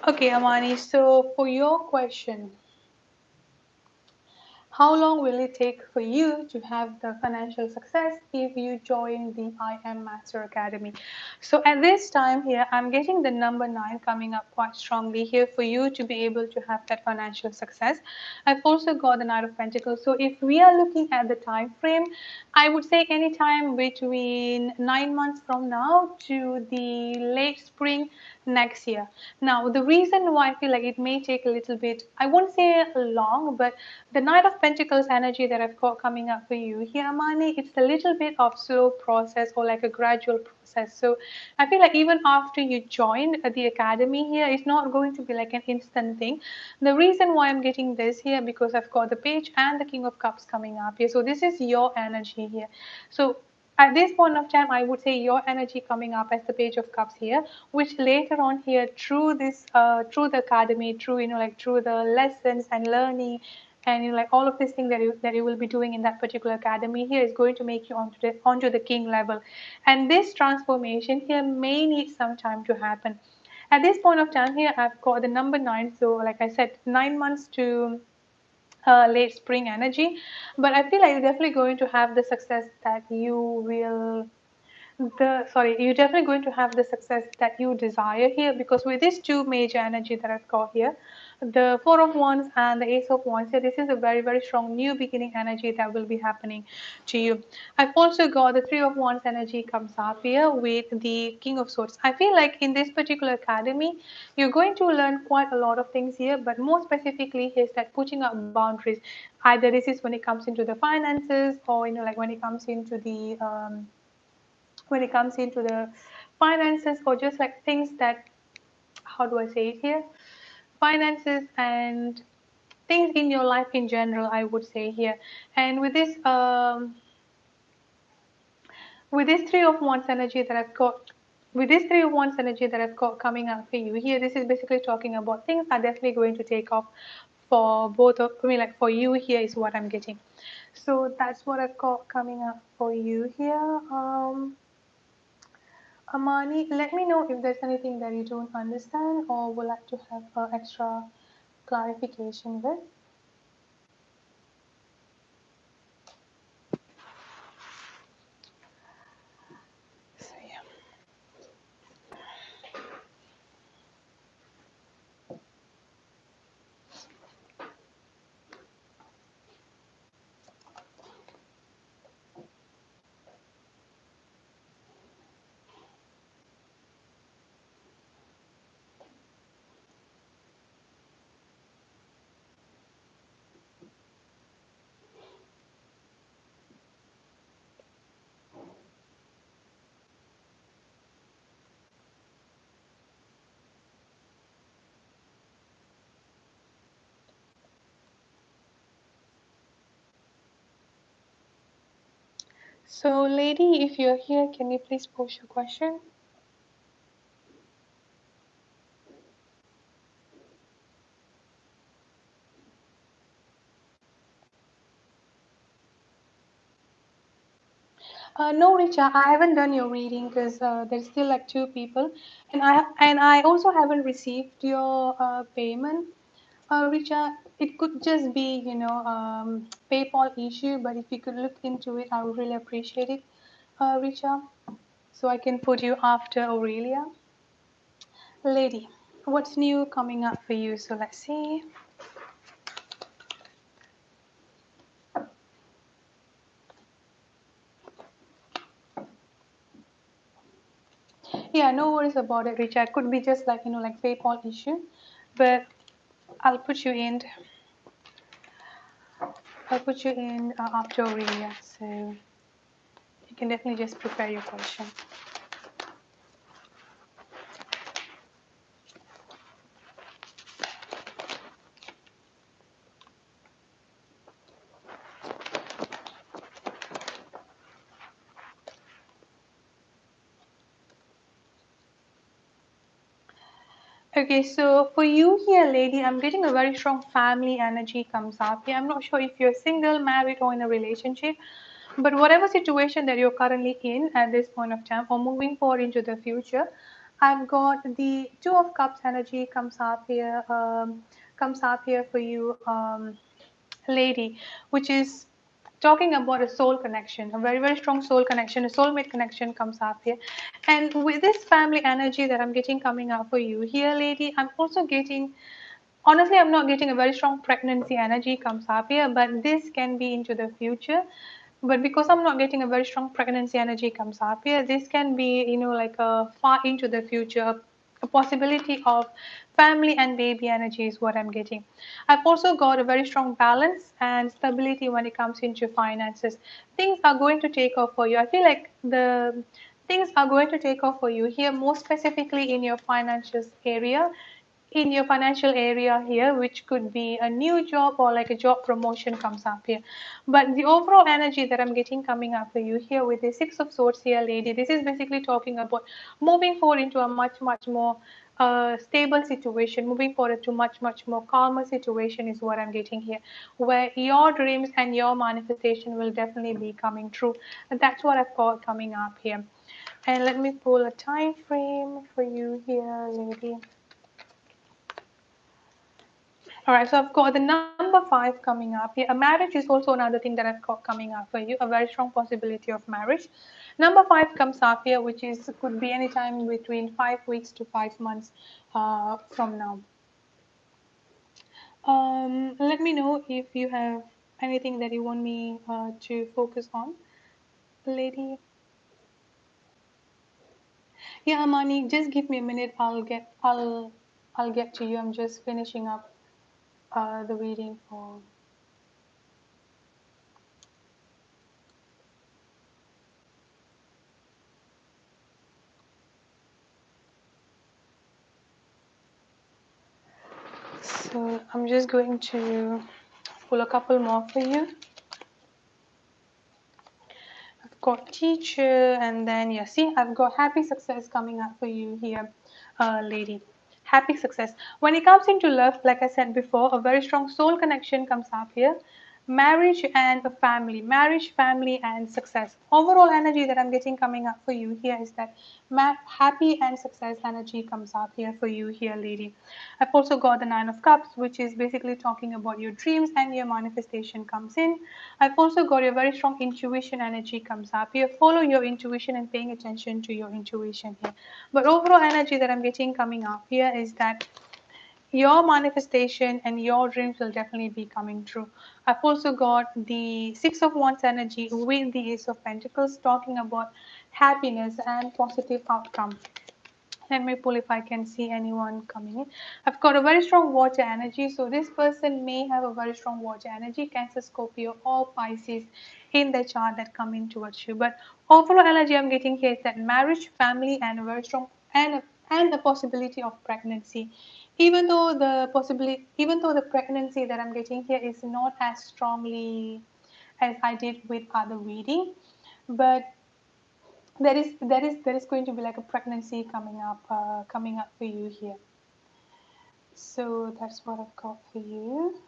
Okay, Amani. So for your question, how long will it take for you to have the financial success if you join the I Am Master Academy? So at this time here, I'm getting the number 9 coming up quite strongly here for you to be able to have that financial success. I've also got the Knight of Pentacles. So if we are looking at the time frame, I would say anytime between 9 months from now to the late spring next year. Now, the reason why I feel like it may take a little bit, I won't say long, but the Knight of Pentacles energy that I've got coming up for you here, Mani, it's a little bit of slow process or like a gradual process. So I feel like even after you join the academy here, it's not going to be like an instant thing. The reason why I'm getting this here, because I've got the Page and the King of Cups coming up here. So this is your energy here. So at this point of time, I would say your energy coming up as the Page of Cups here, which later on here through this through the academy, through like through the lessons and learning, and like all of these things that you will be doing in that particular academy here is going to make you onto the king level. And this transformation here may need some time to happen. At this point of time here, I've got the number 9. So like I said, 9 months to late spring energy. But I feel like you're definitely going to have the success that you will the sorry you're definitely going to have the success that you desire here, because with these two major energy that I've got here, the Four of Wands and the Ace of Wands here, this is a very very strong new beginning energy that will be happening to you. I've also got the Three of Wands energy comes up here with the King of Swords. I feel like in this particular academy you're going to learn quite a lot of things here, but more specifically is that putting up boundaries. Either this is when it comes into the finances, or like when it comes into the finances, or just like things that, how do I say it here, finances and things in your life in general, I would say here. And with this three of wands energy that I've got with this three of wands energy that I've got coming up for you here, this is basically talking about things are definitely going to take off for both of, I mean, like for you here is what I'm getting. So that's what I've got coming up for you here. Amani, let me know if there's anything that you don't understand or would like to have extra clarification with. So yeah. So, lady, if you're here, can you please post your question? No, Richa, I haven't done your reading because there's still like two people, and I also haven't received your payment. Richa, it could just be PayPal issue, but if you could look into it, I would really appreciate it, Richa, so I can put you after Aurelia. Lady, what's new coming up for you? So let's see. Yeah, no worries about it, Richard. Could be just like like PayPal issue, but I'll put you in. I'll put you in after Aurelia, so you can definitely just prepare your question. Okay, so for you here, lady, I'm getting a very strong family energy comes up here. I'm not sure if you're single, married, or in a relationship, but whatever situation that you're currently in at this point of time, or moving forward into the future, I've got the Two of Cups energy comes up here for you, lady, which is talking about a soul connection, a very very strong soul connection, a soulmate connection comes up here. And with this family energy that I'm getting coming up for you here, lady, I'm also getting, honestly, I'm not getting a very strong pregnancy energy comes up here, but this can be into the future. But because I'm not getting a very strong pregnancy energy comes up here, this can be like a far into the future, a possibility of family and baby energy is what I'm getting. I've also got a very strong balance and stability when it comes into finances. Things are going to take off for you. I feel like the things are going to take off for you here, more specifically in your financial area. In your financial area here, which could be a new job or like a job promotion comes up here. But the overall energy that I'm getting coming up for you here with the Six of Swords here, lady, this is basically talking about moving forward into a much more stable situation, moving forward to much more calmer situation is what I'm getting here, where your dreams and your manifestation will definitely be coming true. And that's what I've got coming up here. And let me pull a time frame for you here, lady. All right, so I've got the number five coming up here. A marriage is also another thing that I've got coming up for you, a very strong possibility of marriage. Number five comes up here, which is could be any time between 5 weeks to 5 months from now. Let me know if you have anything that you want me to focus on, lady. Yeah, Amani, just give me a minute. I'll get to you. I'm just finishing up the reading for. So I'm just going to pull a couple more for you. I've got teacher, and then yeah, see, I've got happy success coming up for you here, lady. Happy success. When it comes into love, like I said before, a very strong soul connection comes up here. Marriage and a family, marriage, family, and success. Overall energy that I'm getting coming up for you here is that happy and success energy comes up here for you here, lady. I've also got the Nine of Cups, which is basically talking about your dreams and your manifestation comes in. I've also got a very strong intuition energy comes up here. Follow your intuition and paying attention to your intuition here. But overall energy that I'm getting coming up here is that your manifestation and your dreams will definitely be coming true. I've also got the Six of Wands energy with the Ace of Pentacles talking about happiness and positive outcome. Let me pull if I can see anyone coming in. I've got a very strong water energy. So this person may have a very strong water energy, Cancer, Scorpio, or Pisces in the chart that come in towards you. But overall energy I'm getting here is that marriage, family, and a very strong and the possibility of pregnancy. Even though the pregnancy that I'm getting here is not as strongly as I did with other reading, but there is going to be like a pregnancy coming up for you here. So that's what I've got for you.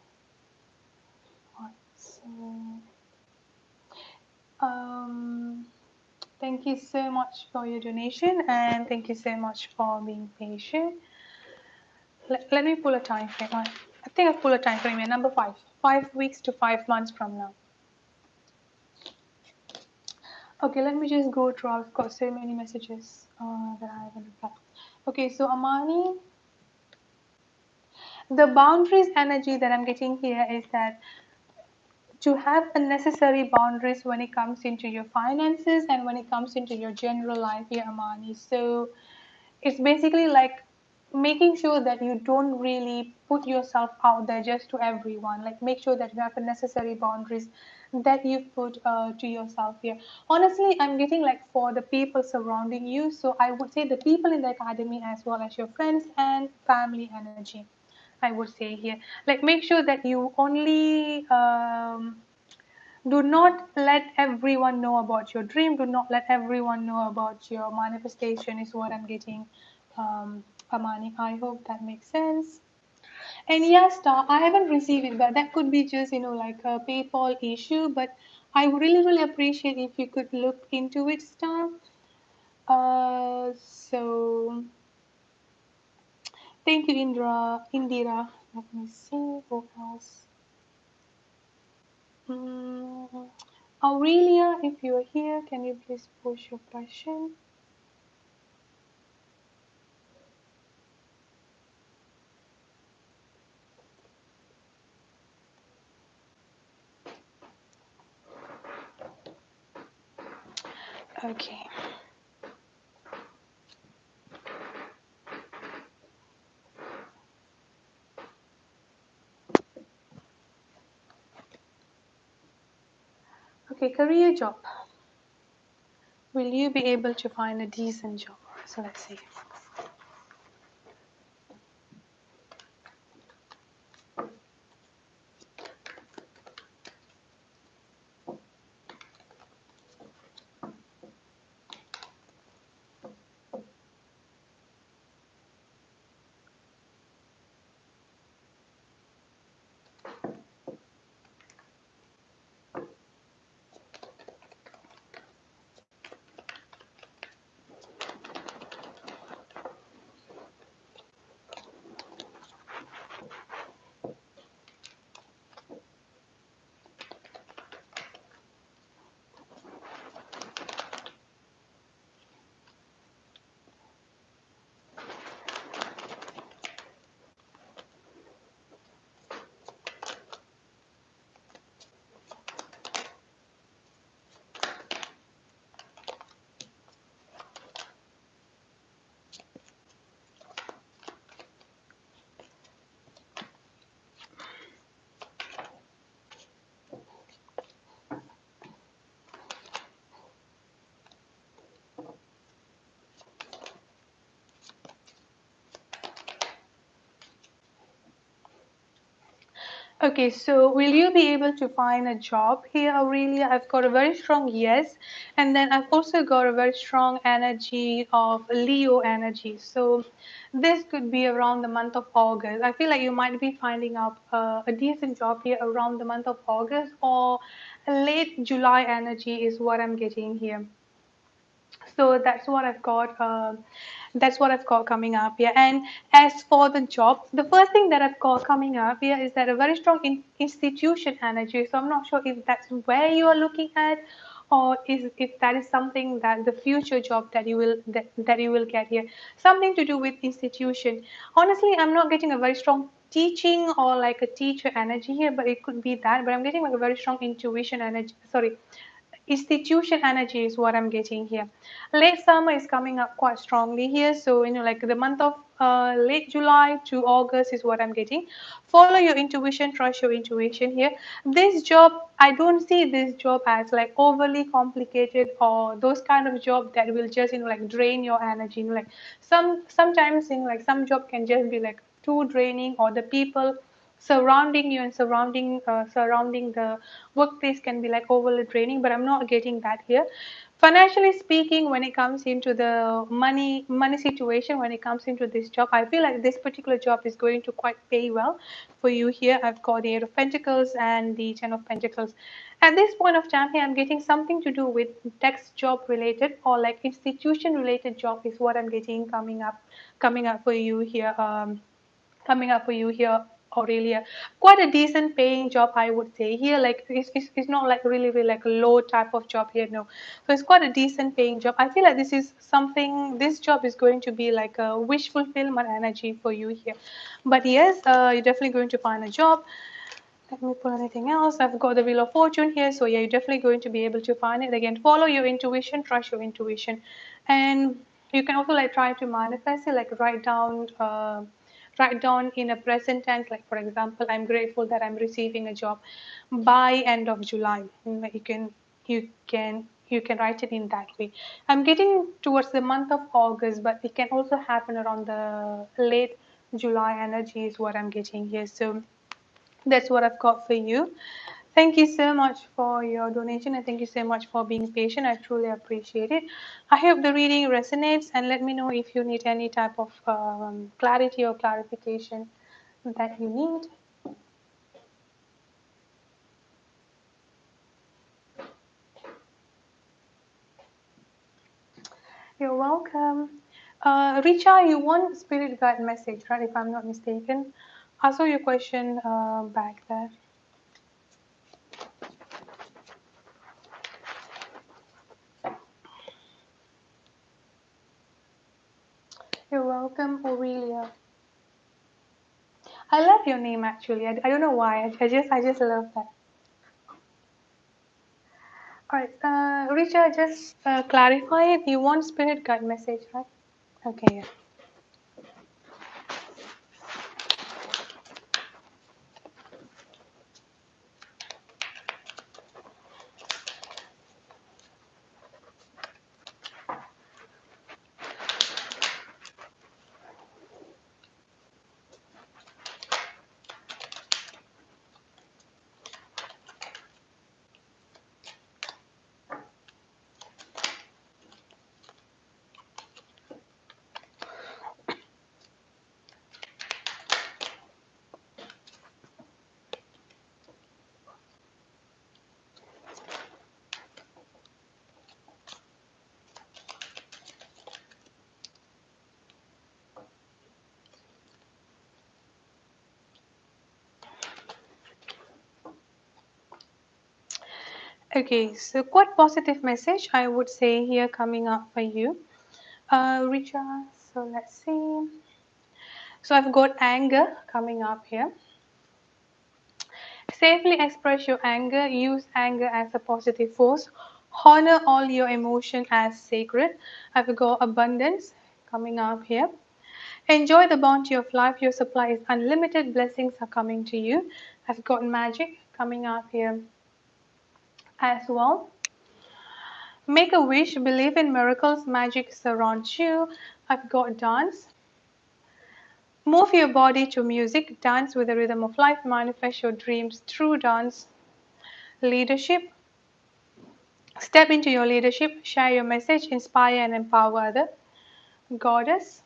Right, so um thank you so much for your donation and thank you so much for being patient. Let me pull a time frame. I think I've pulled a time frame here. Number five. 5 weeks to 5 months from now. Okay, let me just go through. I've got so many messages that I haven't replied. Okay, so Amani, the boundaries energy that I'm getting here is that to have a necessary boundaries when it comes into your finances and when it comes into your general life here, Amani. So it's basically like making sure that you don't really put yourself out there just to everyone. Like make sure that you have the necessary boundaries that you put to yourself here. Honestly, I'm getting like for the people surrounding you. So I would say the people in the academy as well as your friends and family energy. I would say here, like make sure that you only do not let everyone know about your dream. Do not let everyone know about your manifestation is what I'm getting, Amani. I hope that makes sense. And yes, star, I haven't received it, but that could be just, like a PayPal issue. But I would really appreciate if you could look into it, star. So thank you, Indira. Let me see who else. Mm, Aurelia, if you're here, can you please push your question? Okay. career job. Will you be able to find a decent job? So let's see. Okay, so will you be able to find a job here, Aurelia? I've got a very strong yes, and then I've also got a very strong energy of Leo energy. So this could be around the month of August. I feel like you might be finding out a decent job here around the month of August or late July energy is what I'm getting here. So that's what I've got. That's what I've got coming up here. And as for the job, the first thing that I've got coming up here is that a very strong institution energy. So I'm not sure if that's where you are looking at, or is if that is something that the future job that you will get here, something to do with institution. Honestly, I'm not getting a very strong teaching or like a teacher energy here, but it could be that. But I'm getting like a very strong intuition energy. Sorry, institution energy is what I'm getting here. Late summer is coming up quite strongly here. So, like the month of late July to August is what I'm getting. Follow your intuition, trust your intuition here. This job, I don't see this job as like overly complicated or those kind of job that will just, like drain your energy. Like sometimes, like some job can just be like too draining, or the people surrounding you and surrounding the workplace can be like overly draining, but I'm not getting that here. Financially speaking, when it comes into the money situation, when it comes into this job, I feel like this particular job is going to quite pay well for you here. I've got the 8 of Pentacles and the 10 of Pentacles. At this point of time here, I'm getting something to do with text job related or like institution related job is what I'm getting coming up for you here. Aurelia. Quite a decent paying job, I would say. Here, like, it's not like really like a low type of job here, no. So it's quite a decent paying job. I feel like this job is going to be like a wish fulfillment energy for you here. But yes, you're definitely going to find a job. Let me pull anything else. I've got the Wheel of Fortune here. So yeah, you're definitely going to be able to find it. Again, follow your intuition, trust your intuition. And you can also like try to manifest it, like write down in a present tense, like for example, I'm grateful that I'm receiving a job by end of July. You can write it in that way. I'm getting towards the month of August, but it can also happen around the late July energy is what I'm getting here. So that's what I've got for you. Thank you so much for your donation, and thank you so much for being patient. I truly appreciate it. I hope the reading resonates, and let me know if you need any type of clarity or clarification that you need. You're welcome. Richa, you want spirit guide message, right? If I'm not mistaken. I saw your question back there. You're welcome, Aurelia. I love your name actually. I don't know why. I just love that. All right, Richa, just clarify it. You want spirit guide message, right? Okay, yeah. Okay, so quite positive message I would say here coming up for you, Richa. So let's see. So I've got anger coming up here. Safely express your anger. Use anger as a positive force. Honor all your emotion as sacred. I've got abundance coming up here. Enjoy the bounty of life. Your supply is unlimited. Blessings are coming to you. I've got magic coming up here as well. Make a wish. Believe in miracles. Magic surrounds you. I've got dance. Move your body to music. Dance with the rhythm of life. Manifest your dreams through dance. Leadership. Step into your leadership. Share your message. Inspire and empower others. Goddess.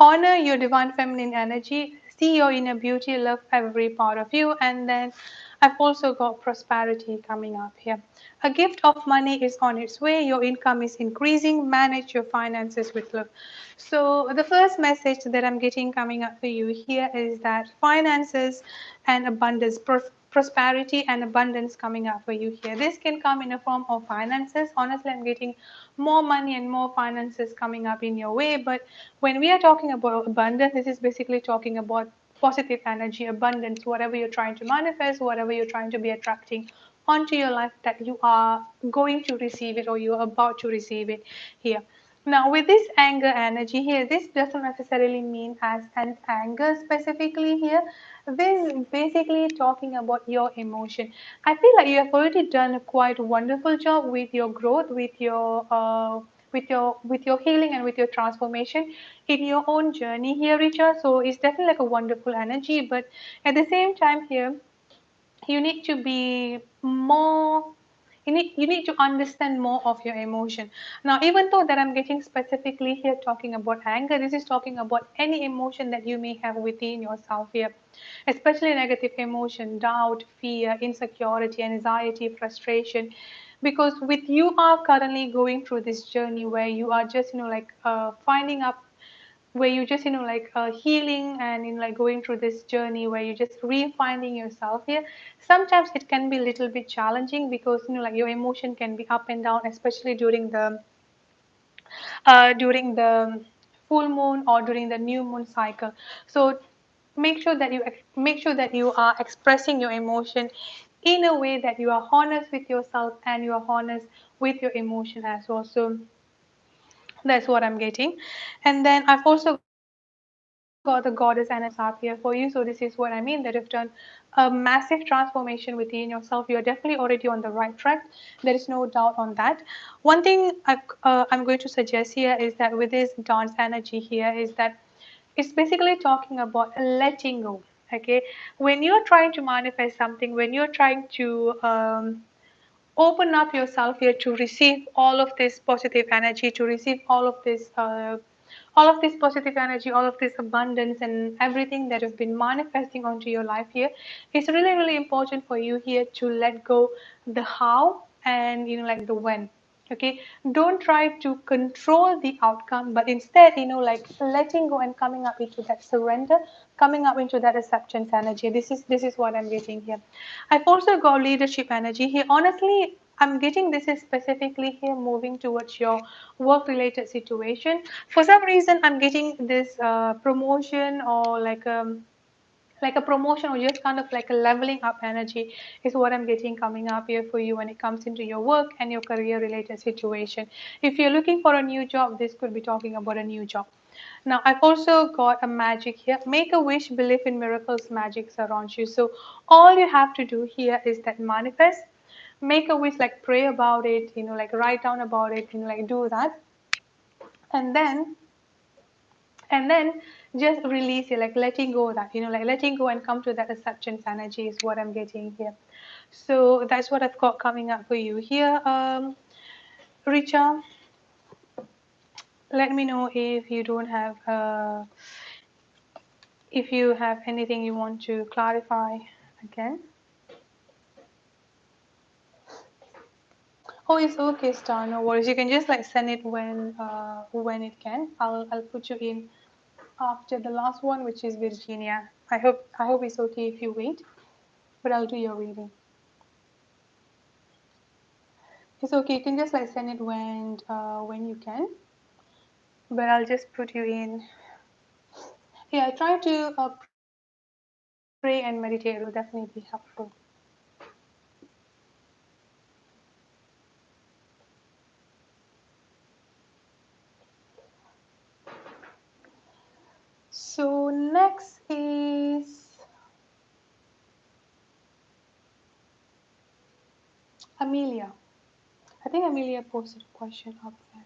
Honor your divine feminine energy. See your inner beauty. Love every part of you. And then I've also got prosperity coming up here. A gift of money is on its way. Your income is increasing. Manage your finances with love. So, the first message that I'm getting coming up for you here is that finances and abundance, prosperity and abundance coming up for you here. This can come in a form of finances. Honestly, I'm getting more money and more finances coming up in your way. But when we are talking about abundance, this is basically talking about positive energy, abundance, whatever you're trying to manifest, whatever you're trying to be attracting onto your life, that you are going to receive it or you're about to receive it here. Now, with this anger energy here, this doesn't necessarily mean as an anger specifically here. This is basically talking about your emotion. I feel like you have already done a quite wonderful job with your growth, with your healing and with your transformation in your own journey here, Richa. So it's definitely like a wonderful energy, but at the same time here, you need to be more, you need to understand more of your emotion. Now, even though that I'm getting specifically here talking about anger, this is talking about any emotion that you may have within yourself here, especially negative emotion, doubt, fear, insecurity, anxiety, frustration, because with you are currently going through this journey where you are just finding up, where you just healing and in like going through this journey where you're just refinding yourself here. Sometimes it can be a little bit challenging because like your emotion can be up and down, especially during the full moon or during the new moon cycle. So make sure that you are expressing your emotion in a way that you are honest with yourself and you are honest with your emotion as well. So that's what I'm getting. And then I've also got the goddess energy coming up here for you. So this is what I mean, that you've done a massive transformation within yourself. You're definitely already on the right track. There is no doubt on that. One thing I'm going to suggest here is that with this dance energy here is that it's basically talking about letting go. Okay, when you're trying to manifest something, when you're trying to open up yourself here to receive all of this positive energy, to receive all of this positive energy, all of this abundance and everything that you've been manifesting onto your life here. It's really, really important for you here to let go the how and like the when. Okay, don't try to control the outcome, but instead like letting go and coming up into that surrender, coming up into that acceptance energy. This is what I'm getting here. I've also got leadership energy here. Honestly, I'm getting this is specifically here moving towards your work related situation. For some reason I'm getting this promotion or like a promotion or just kind of like a leveling up energy is what I'm getting coming up here for you when it comes into your work and your career related situation. If you're looking for a new job, this could be talking about a new job. Now, I've also got a magic here. Make a wish, believe in miracles, magic surrounds you. So all you have to do here is that manifest, make a wish, like pray about it, like write down about it, like do that. And then just release it, like letting go that like letting go and come to that acceptance energy is what I'm getting here. So that's what I've got coming up for you here, Richa. Let me know if you don't have if you have anything you want to clarify again. Oh, it's okay, Star, no worries. You can just like send it when it can. I'll put you in after the last one, which is Virginia. I hope it's okay if you wait, but I'll do your reading. It's okay. You can just like send it when you can. But I'll just put you in. Yeah, try to pray and meditate. It will definitely be helpful. So next is Amelia. I think Amelia posted a question up there.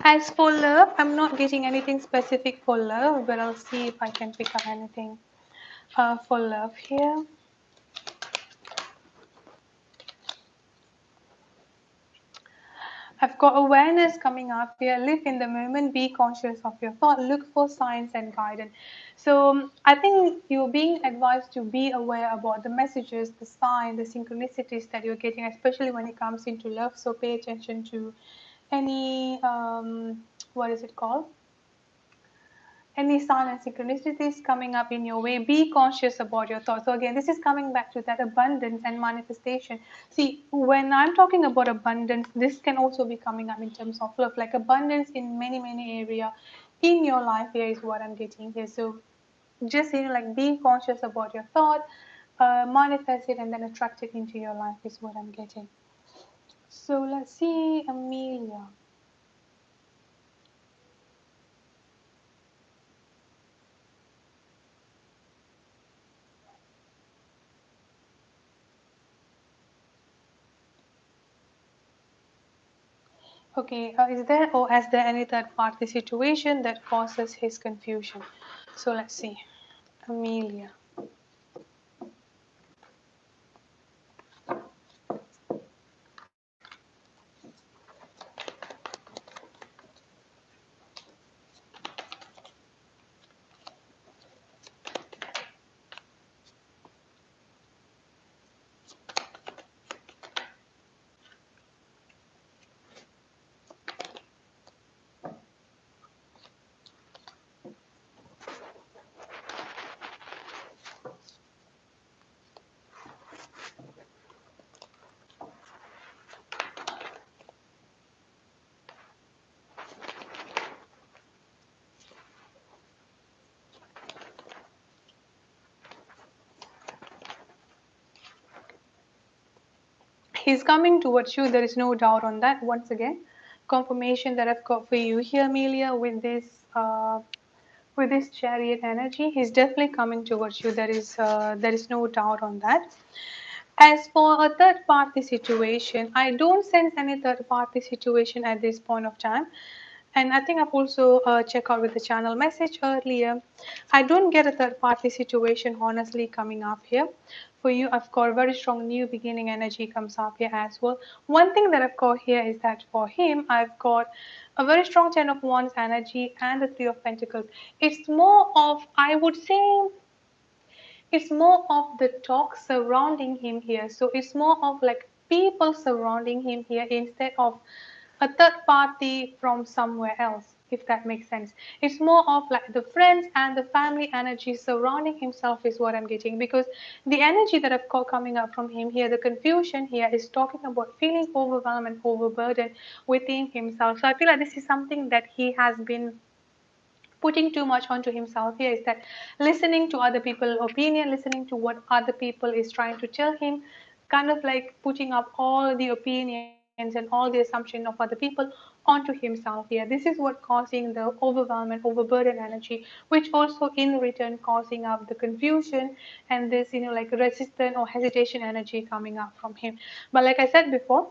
As for love, I'm not getting anything specific for love, but I'll see if I can pick up anything for love here. I've got awareness coming up here. Live in the moment, be conscious of your thought, look for signs and guidance. So I think you're being advised to be aware about the messages, the sign, the synchronicities that you're getting, especially when it comes into love. So pay attention to any, what is it called? Any sign and synchronicities coming up in your way, be conscious about your thoughts. So again, this is coming back to that abundance and manifestation. See, when I'm talking about abundance, this can also be coming up in terms of love, like abundance in many area in your life. Here is what I'm getting here. So just like being conscious about your thought, manifest it and then attract it into your life is what I'm getting. So let's see, Amelia. Okay, is there or is there any third party situation that causes his confusion? So let's see. Amelia. He's coming towards you. There is no doubt on that. Once again, confirmation that I've got for you here, Amelia, with this chariot energy. He's definitely coming towards you. There is no doubt on that. As for a third party situation, I don't sense any third party situation at this point of time. And I think I've also checked out with the channel message earlier. I don't get a third party situation honestly coming up here. For you, I've got a very strong new beginning energy comes up here as well. One thing that I've got here is that for him, I've got a very strong Ten of Wands energy and the Three of Pentacles. It's more of, I would say, it's more of the talk surrounding him here. So it's more of like people surrounding him here instead of a third party from somewhere else, if that makes sense. It's more of like the friends and the family energy surrounding himself is what I'm getting, because the energy that I've got coming up from him here, the confusion here is talking about feeling overwhelmed and overburdened within himself. So I feel like this is something that he has been putting too much onto himself here, is that listening to other people's opinion, listening to what other people is trying to tell him, kind of like putting up all the opinions and all the assumption of other people onto himself here. This is what causing the overwhelm and overburden energy, which also in return causing up the confusion and this like resistance or hesitation energy coming up from him. But like I said before,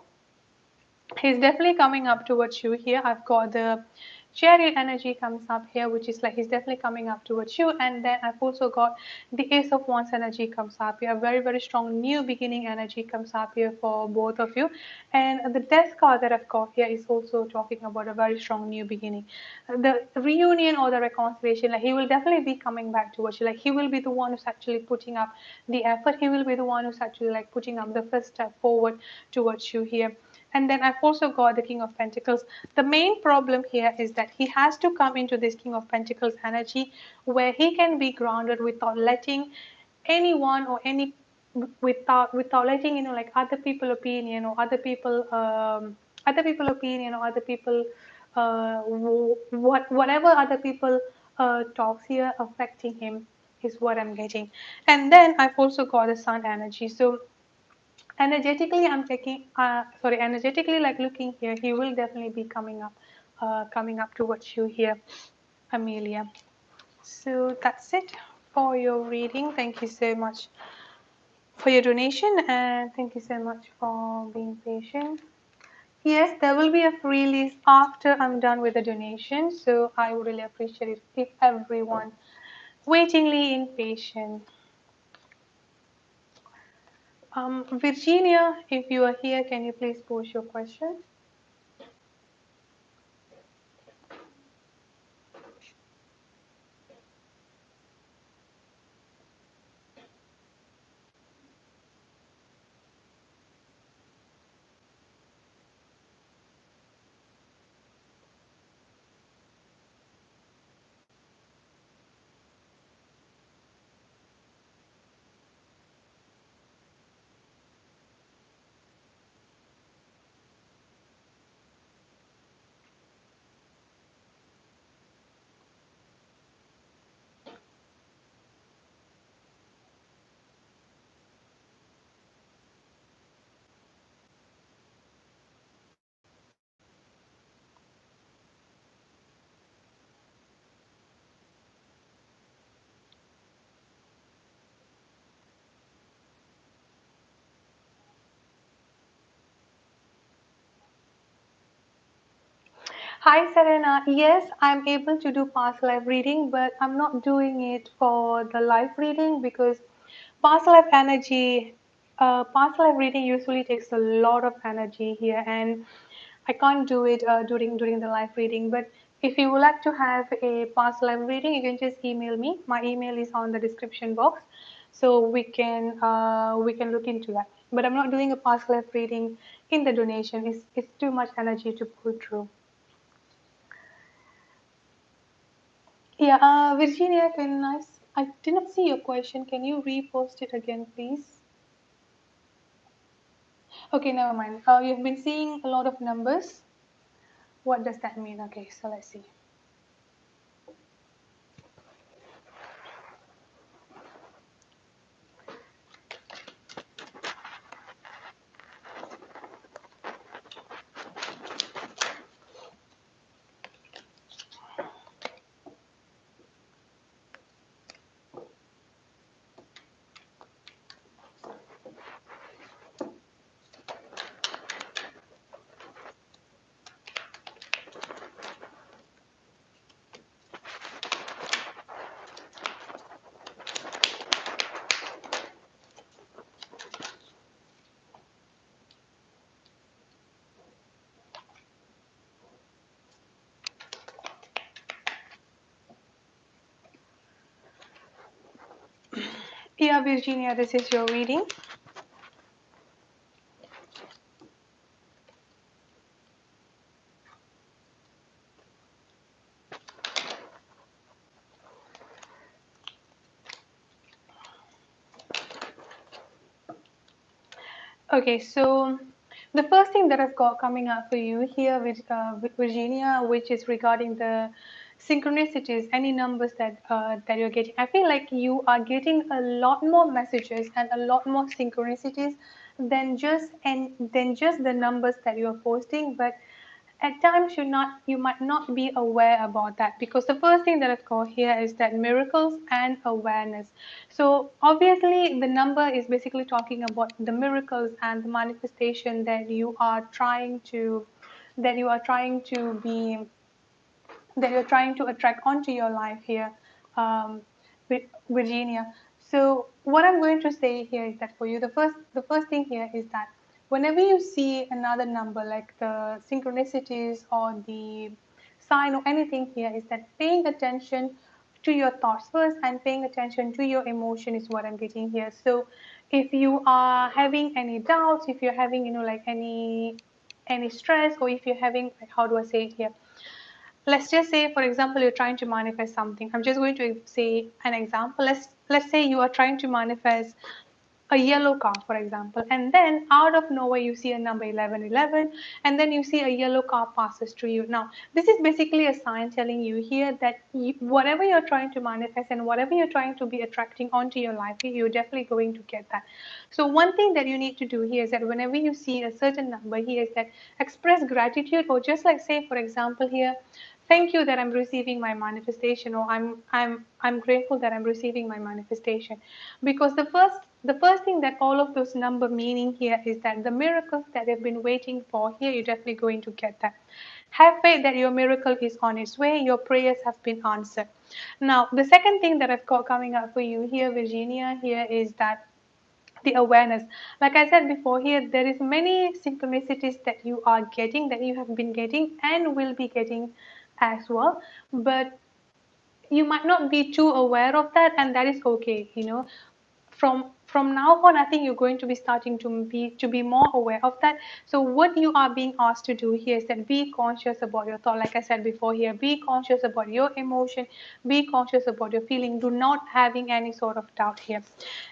he's definitely coming up towards you here. I've got the chariot energy comes up here, which is like he's definitely coming up towards you. And then I've also got the ace of wands energy comes up here. Very strong new beginning energy comes up here for both of you. And the death card that I've got here is also talking about a very strong new beginning. The reunion or the reconciliation, like he will definitely be coming back towards you. Like he will be the one who's actually putting up the effort. He will be the one who's actually like putting up the first step forward towards you here. And then I've also got the King of Pentacles. The main problem here is that he has to come into this King of Pentacles energy where he can be grounded without letting anyone or any without letting like other people opinion or other people opinion or other people whatever other people talks here affecting him is what I'm getting. And then I've also got the Sun energy. So energetically I'm taking sorry energetically, like looking here, he will definitely be coming up towards you here, Amelia. So that's it for your reading. Thank you so much for your donation, and thank you so much for being patient. Yes, there will be a free list after I'm done with the donation, so I would really appreciate it if everyone waitingly in patient. Virginia, if you are here, can you please post your question? Hi, Serena. Yes, I'm able to do past life reading, but I'm not doing it for the life reading because past life energy, past life reading usually takes a lot of energy here, and I can't do it during the live reading. But if you would like to have a past live reading, you can just email me. My email is on the description box, so we can look into that. But I'm not doing a past life reading in the donation. It's too much energy to pull through. Yeah, Virginia, I did not see your question. Can you repost it again, please? Okay, never mind. You've been seeing a lot of numbers. What does that mean? Okay, so let's see. Yeah, Virginia, this is your reading. Okay, so the first thing that I've got coming up for you here with Virginia, which is regarding the synchronicities, any numbers that you're getting. I feel like you are getting a lot more messages and a lot more synchronicities than just the numbers that you're posting. But at times you might not be aware about that, because the first thing that I've got here is that miracles and awareness. So obviously the number is basically talking about the miracles and the manifestation that you are trying to be that you're trying to attract onto your life here, um, Virginia. So what I'm going to say here is that for you, the first thing here is that whenever you see another number, like the synchronicities or the sign or anything here, is that paying attention to your thoughts first and paying attention to your emotion is what I'm getting here. So if you are having any doubts, if you're having like any stress, or if you're having, like, how do I say it here? Let's just say, for example, you're trying to manifest something. I'm just going to say an example. Let's say you are trying to manifest a yellow car, for example, and then out of nowhere you see a number 1111, and then you see a yellow car passes through you. Now this is basically a sign telling you here that whatever you're trying to manifest and whatever you're trying to be attracting onto your life, you're definitely going to get that. So one thing that you need to do here is that whenever you see a certain number here is that express gratitude, or just like say, for example, here, thank you that I'm receiving my manifestation, or I'm grateful that I'm receiving my manifestation. Because the first thing that all of those number meaning here is that the miracles that you've been waiting for here, you're definitely going to get that. Have faith that your miracle is on its way, your prayers have been answered. Now the second thing that I've got coming up for you here, Virginia, here is that the awareness. Like I said before, here there is many synchronicities that you are getting, that you have been getting and will be getting as well, but you might not be too aware of that, and that is okay, from now on, I think you're going to be starting to be more aware of that. So what you are being asked to do here is that be conscious about your thought. Like I said before here, be conscious about your emotion, be conscious about your feeling. Do not having any sort of doubt here.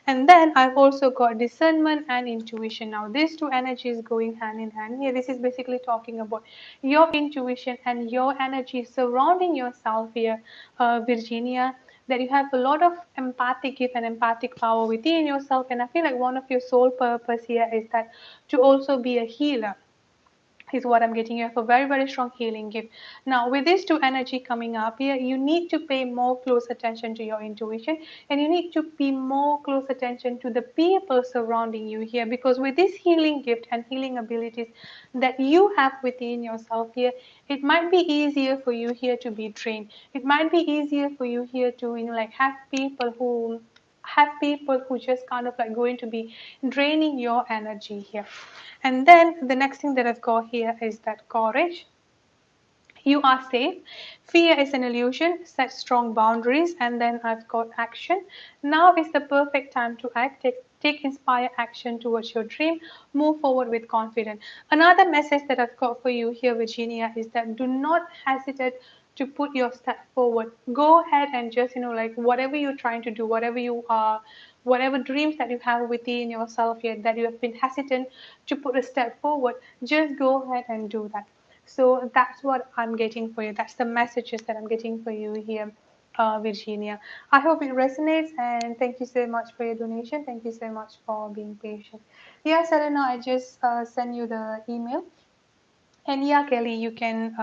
And then I've also got discernment and intuition. Now these two energies going hand in hand here. This is basically talking about your intuition and your energy surrounding yourself here, Virginia, that you have a lot of empathic gift and empathic power within yourself. And I feel like one of your soul purpose here is that to also be a healer is what I'm getting. You have a very, very strong healing gift. Now, with these two energy coming up here, you need to pay more close attention to your intuition, and you need to be more close attention to the people surrounding you here, because with this healing gift and healing abilities that you have within yourself here, it might be easier for you here to be trained. It might be easier for you here to, like have people who just kind of like going to be draining your energy here. And then the next thing that I've got here is that courage. You are safe. Fear is an illusion. Set strong boundaries. And then I've got action. Now is the perfect time to act. Take inspired action towards your dream. Move forward with confidence. Another message that I've got for you here, Virginia, is that do not hesitate to put your step forward. Go ahead and just, like whatever you're trying to do, whatever dreams that you have within yourself yet that you have been hesitant to put a step forward, just go ahead and do that. So that's what I'm getting for you. That's the messages that I'm getting for you here, Virginia. I hope it resonates, and thank you so much for your donation. Thank you so much for being patient. Yeah, Selena, I just sent you the email. And yeah, Kelly, you can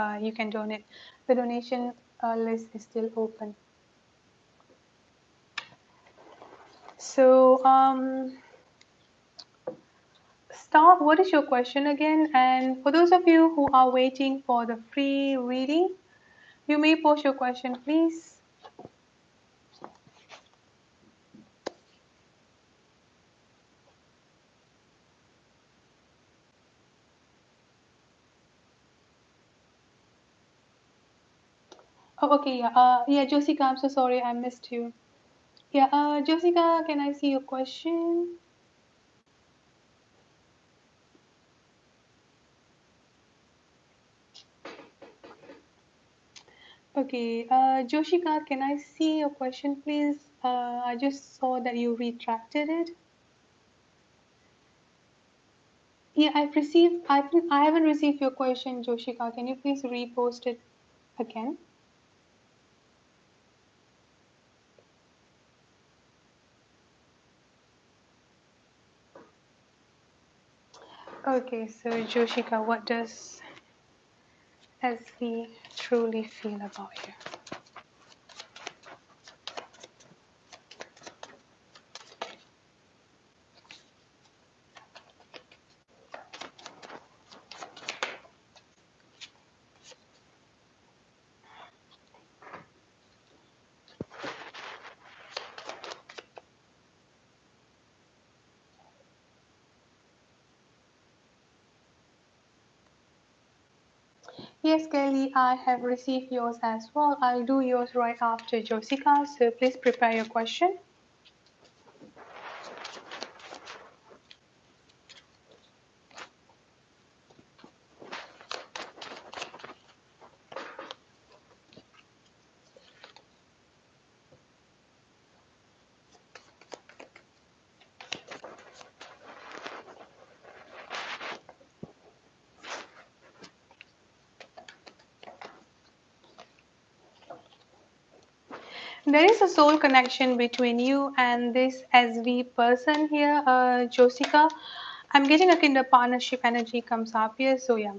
donate. The donation list is still open. So, Star, what is your question again? And for those of you who are waiting for the free reading, you may post your question, please. Oh, okay, yeah. Yeah, Jessica, I'm so sorry I missed you. Yeah, Jessica, can I see your question? Okay, Joshika, can I see your question, please? I just saw that you retracted it. Yeah, I've received. I haven't received your question, Joshika. Can you please repost it again? Okay, so Joshika, what does SV truly feel about you? Yes, Kelly, I have received yours as well. I'll do yours right after Jessica, so please prepare your question. There is a soul connection between you and this SV person here, Josika. I'm getting a kind of partnership energy comes up here. So yeah,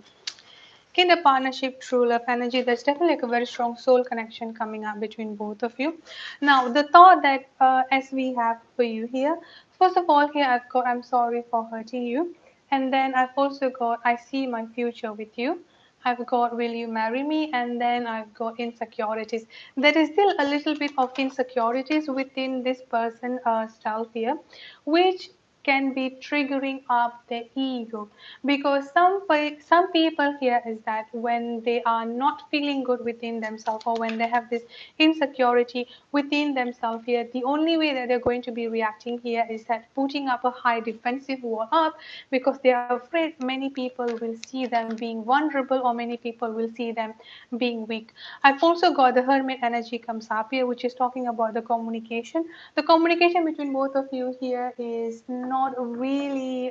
kind of partnership, true love energy. There's definitely like a very strong soul connection coming up between both of you. Now, the thought that as we have for you here, first of all, here I've got I'm sorry for hurting you, and then I've also got I see my future with you. I've got will you marry me, and then I've got insecurities. There is still a little bit of insecurities within this person self here, which can be triggering up their ego, because some people here is that when they are not feeling good within themselves, or when they have this insecurity within themselves here, the only way that they're going to be reacting here is that putting up a high defensive wall up, because they are afraid many people will see them being vulnerable, or many people will see them being weak. I've also got the hermit energy comes up here, which is talking about the communication between both of you here is not really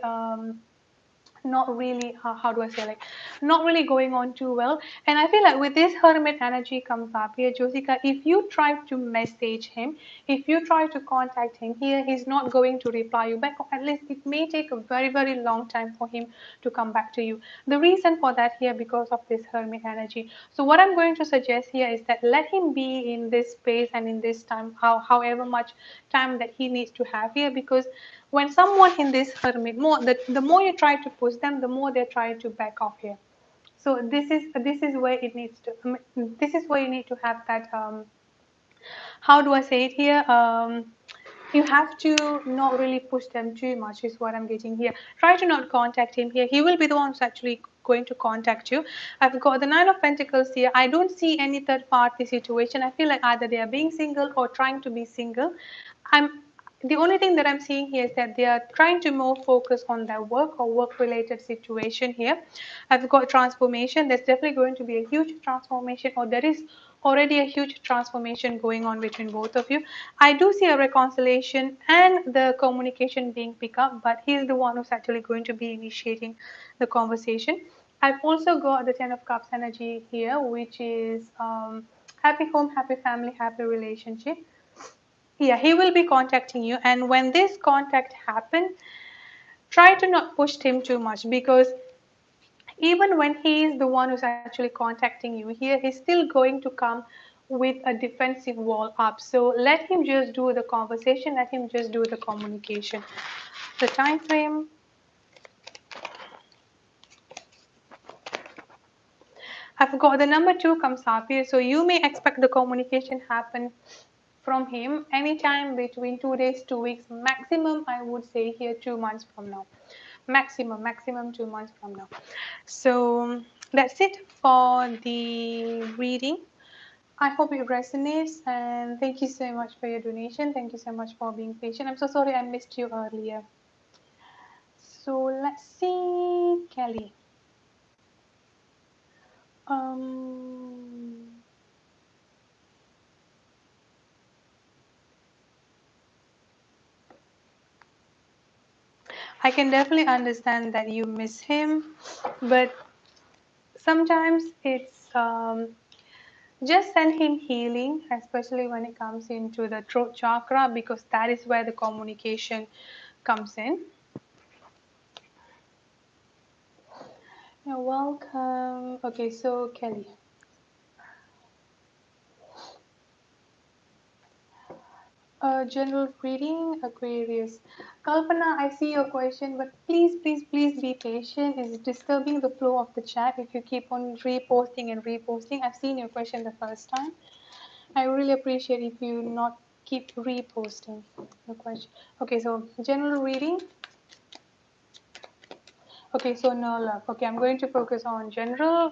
how do I say, like, not really going on too well. And I feel like with this hermit energy comes up here, Josika, if you try to message him, if you try to contact him here, he's not going to reply you back, or at least it may take a very very long time for him to come back to you. The reason for that here, because of this hermit energy. So what I'm going to suggest here is that let him be in this space and in this time, however much time that he needs to have here, because when someone in this hermit, the more you try to push them, the more they try to back off here. So this is where it needs to this is where you need to have that how do I say it here, you have to not really push them too much is what I'm getting here. Try to not contact him here. He will be the one who's actually going to contact you. I've got the Nine of Pentacles here. I don't see any third party situation. I feel like either they are being single or trying to be single. I'm the only thing that I'm seeing here is that they are trying to more focus on their work or work related situation here. I've got transformation. There's definitely going to be a huge transformation, or there is already a huge transformation going on between both of you. I do see a reconciliation and the communication being picked up, but he's the one who's actually going to be initiating the conversation. I've also got the Ten of Cups energy here, which is happy home, happy family, happy relationship. Yeah, he will be contacting you, and when this contact happen, try to not push him too much, because even when he is the one who's actually contacting you here, he's still going to come with a defensive wall up. So let him just do the conversation, let him just do the communication. The time frame, I've got the number 2 comes up here, so you may expect the communication happen from him anytime between 2 days, 2 weeks, maximum. I would say here 2 months from now, maximum 2 months from now. So that's it for the reading. I hope it resonates, and thank you so much for your donation. Thank you so much for being patient. I'm so sorry I missed you earlier. So let's see, Kelly. Um, I can definitely understand that you miss him, but sometimes it's just send him healing, especially when it comes into the throat chakra, because that is where the communication comes in. You're welcome. Okay, so Kelly. General reading, Aquarius. Kalpana, I see your question, but please, please, please be patient. It's disturbing the flow of the chat if you keep on reposting and reposting. I've seen your question the first time. I really appreciate if you not keep reposting the question. Okay, so general reading. Okay, so no love. Okay, I'm going to focus on general.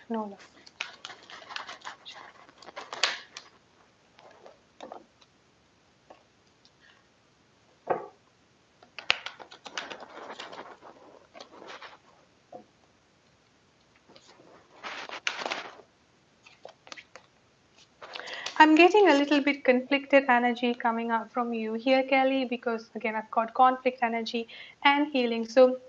No love. I'm getting a little bit conflicted energy coming out from you here, Kelly, because again, I've got conflict energy and healing. So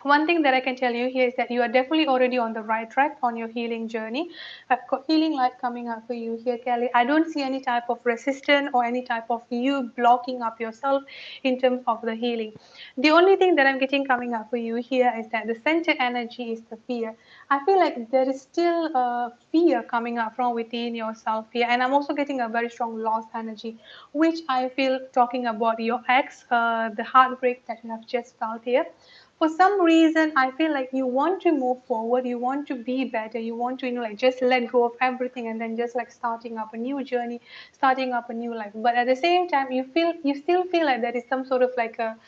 One thing that I can tell you here is that you are definitely already on the right track on your healing journey. I've got healing light coming up for you here, Kelly. I don't see any type of resistance or any type of you blocking up yourself in terms of the healing. The only thing that I'm getting coming up for you here is that the center energy is the fear. I feel like there is still a fear coming up from within yourself here, and I'm also getting a very strong loss energy, which I feel talking about your ex, the heartbreak that you have just felt here. For some reason I feel like you want to move forward, you want to be better, you want to like just let go of everything and then just like starting up a new journey, starting up a new life. But at the same time you still feel like there is some sort of like a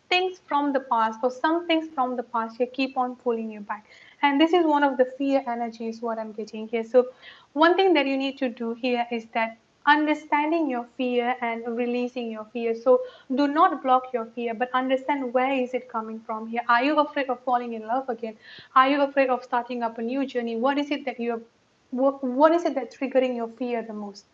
things from the past or some things from the past you keep on pulling you back, and this is one of the fear energies what I'm getting here. So one thing that you need to do here is that understanding your fear and releasing your fear. So do not block your fear, but understand where is it coming from here. Are you afraid of falling in love again? Are you afraid of starting up a new journey? What is it that you're what is it that's triggering your fear the most?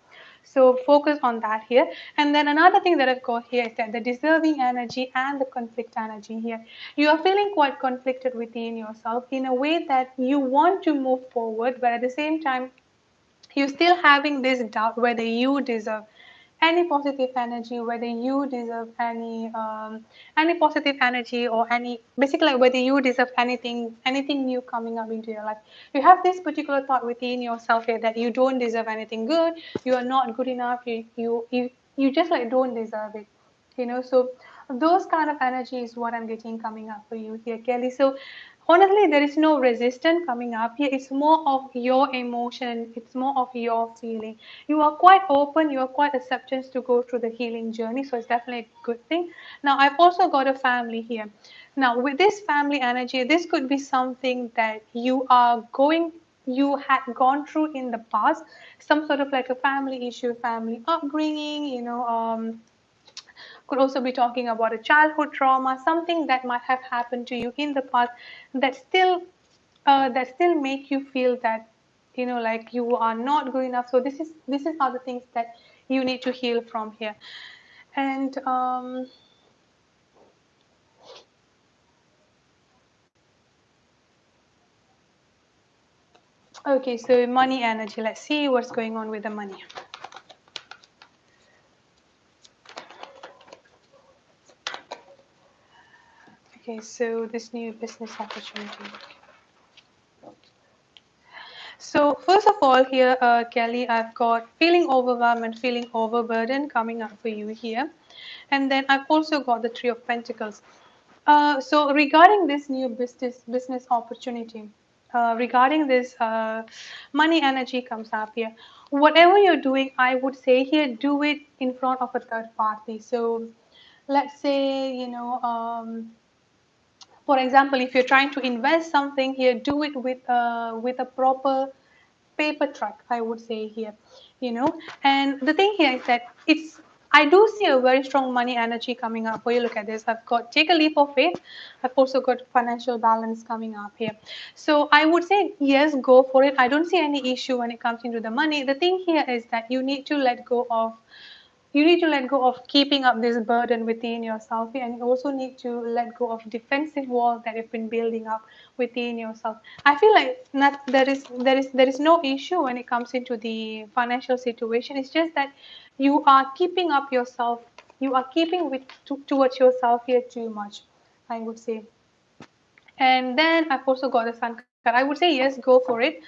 So focus on that here. And then another thing that I've got here is that the deserving energy and the conflict energy here. You are feeling quite conflicted within yourself in a way that you want to move forward, but at the same time, you're still having this doubt whether you deserve any positive energy, whether you deserve any positive energy or any basically like whether you deserve anything new coming up into your life. You have this particular thought within yourself here that you don't deserve anything good, you are not good enough, you just like don't deserve it, so those kind of energy is what I'm getting coming up for you here, Kelly. So honestly there is no resistance coming up here, it's more of your emotion, it's more of your feeling. You are quite open, you are quite acceptance to go through the healing journey, so it's definitely a good thing. Now I've also got a family here. Now with this family energy, this could be something that you had gone through in the past, some sort of like a family issue, family upbringing, could also be talking about a childhood trauma, something that might have happened to you in the past that still make you feel that like you are not good enough. So this is other things that you need to heal from here. And okay, so money energy. Let's see what's going on with the money. Okay, so this new business opportunity. So first of all here, Kelly, I've got feeling overwhelmed and feeling overburdened coming up for you here. And then I've also got the Three of Pentacles. So regarding this new business opportunity, regarding this money energy comes up here. Whatever you're doing, I would say here, do it in front of a third party. So let's say, for example, if you're trying to invest something here, do it with a proper paper track, I would say here, and the thing here is that I do see a very strong money energy coming up. For you look at this, I've got take a leap of faith, I've also got financial balance coming up here. So I would say yes, go for it. I don't see any issue when it comes into the money. The thing here is that you need to let go of keeping up this burden within yourself, and you also need to let go of defensive wall that you've been building up within yourself. I feel like not there is no issue when it comes into the financial situation. It's just that you are keeping up yourself, you are keeping towards yourself here too much, I would say. And then I've also got a sun card. I would say yes, go for it.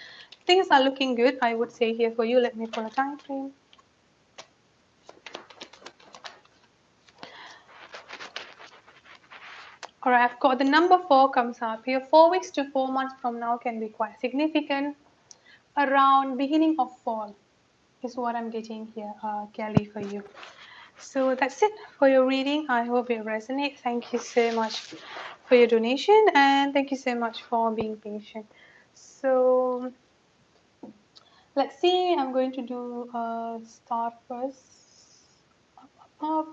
Things are looking good, I would say here for you. Let me pull a time frame. All right, I've got the number 4 comes up here. 4 weeks to 4 months from now can be quite significant. Around beginning of fall is what I'm getting here, Kelly, for you. So that's it for your reading. I hope it resonates. Thank you so much for your donation, and thank you so much for being patient. So let's see. I'm going to do start first. Up.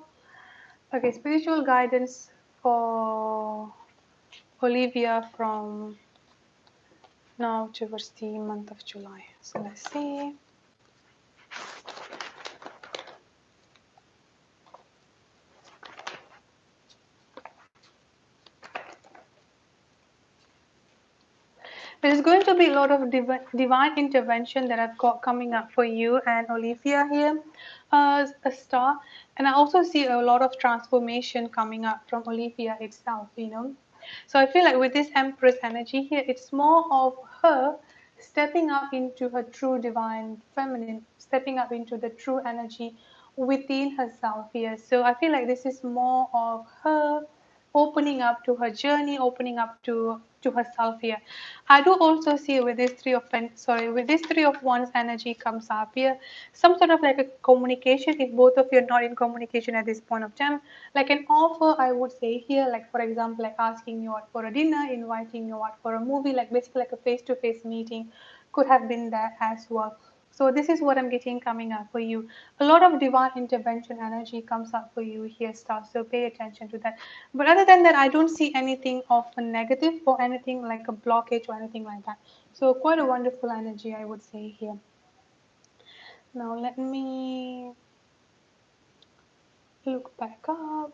Okay, spiritual guidance for Olivia from now towards the month of July. So let's see. There's going to be a lot of divine intervention that I've got coming up for you and Olivia here, a star. And I also see a lot of transformation coming up from Olivia itself, you know. So I feel like with this Empress energy here, it's more of her stepping up into her true divine feminine, stepping up into the true energy within herself here. So I feel like this is more of her opening up to her journey, opening up to herself here. I do also see with this with this three of wands energy comes up here, some sort of like a communication. If both of you are not in communication at this point of time, like an offer, I would say here, like for example, like asking you out for a dinner, inviting you out for a movie, like basically like a face-to-face meeting, could have been there as well. So this is what I'm getting coming up for you. A lot of divine intervention energy comes up for you here, Star. So pay attention to that. But other than that, I don't see anything of a negative or anything like a blockage or anything like that. So quite a wonderful energy, I would say here. Now let me look back up.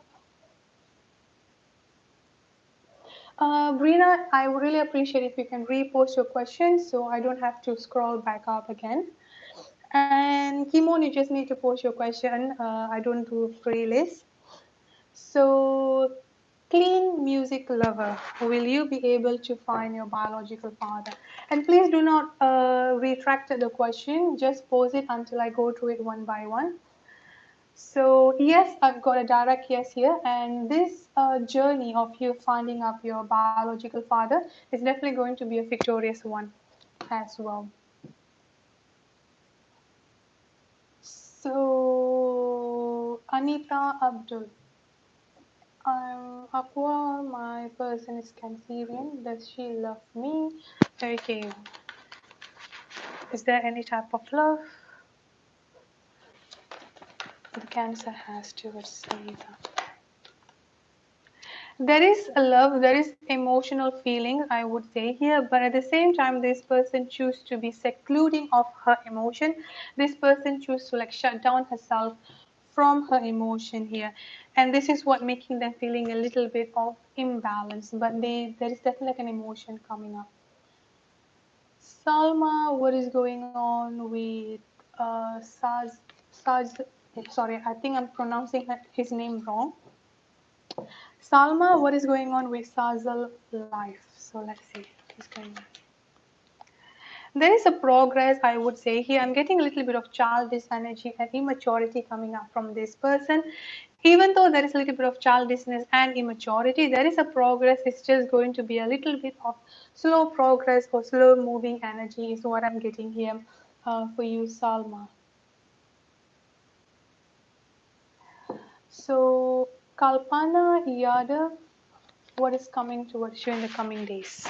Brina, I would really appreciate if you can repost your questions so I don't have to scroll back up again. And Kimon, you just need to post your question. I don't do free list. So, clean music lover, will you be able to find your biological father? And please do not retract the question, just pose it until I go through it one by one. So, yes, I've got a direct yes here, and this journey of you finding up your biological father is definitely going to be a victorious one as well. So, Anita Abdul. I'm Aqua, my person is Cancerian. Does she love me? Okay. Is there any type of love the Cancer has towards Anita? There is a love, there is emotional feeling, I would say here, but at the same time, this person chooses to be secluding of her emotion. This person chooses to like shut down herself from her emotion here, and this is what making them feeling a little bit of imbalance. But there is definitely like an emotion coming up. Salma, what is going on with Saz? Sorry, I think I'm pronouncing his name wrong. Salma, what is going on with Sazal life? So let's see what's going on. There is a progress, I would say here. I'm getting a little bit of childish energy and immaturity coming up from this person. Even though there is a little bit of childishness and immaturity, there is a progress. It's just going to be a little bit of slow progress or slow moving energy is what I'm getting here for you, Salma. So, Kalpana Yadav, what is coming towards you in the coming days?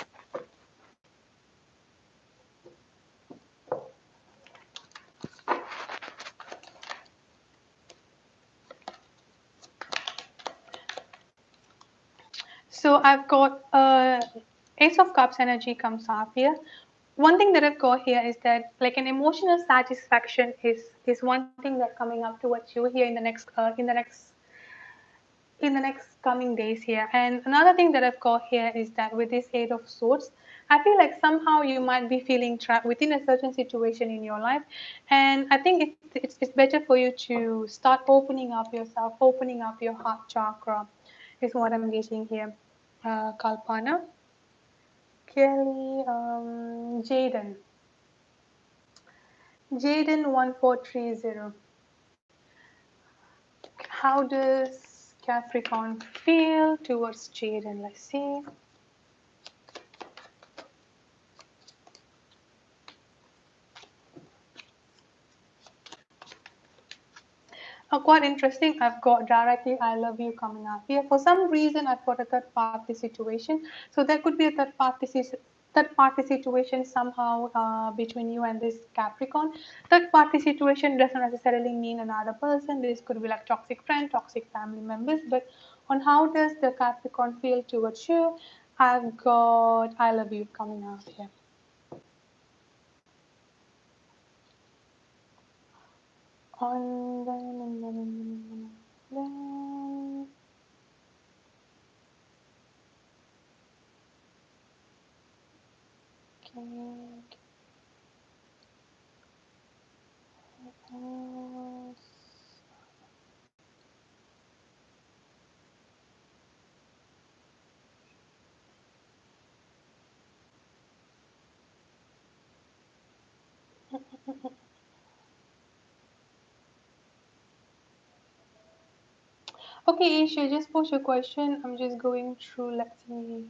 So I've got Ace of Cups energy comes up here. One thing that I've got here is that like an emotional satisfaction is one thing that coming up towards you here in the next coming days here. And another thing that I've got here is that with this Eight of Swords, I feel like somehow you might be feeling trapped within a certain situation in your life. And I think it's better for you to start opening up yourself, opening up your heart chakra, is what I'm getting here. Kalpana, Kelly, Jaden 1430. How does Capricorn feel towards Jaden? Let's see. Quite interesting. I've got directly I love you coming up here. For some reason, I've got a third party situation. So there could be a third party situation somehow between you and this Capricorn. Third party situation doesn't necessarily mean another person. This could be like toxic friend, toxic family members. But on how does the Capricorn feel towards you? I've got I love you coming out here. On then Okay. Okay, Isha, just post your question. I'm just going through. Let's see.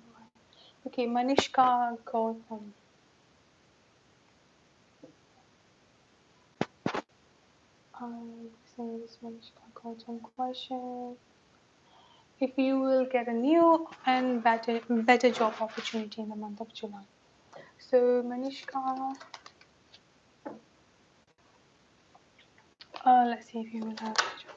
Okay, Manishka Gautam. Saying this Manishka Gautam question. If you will get a new and better job opportunity in the month of July. So Manishka, let's see if you will have a job.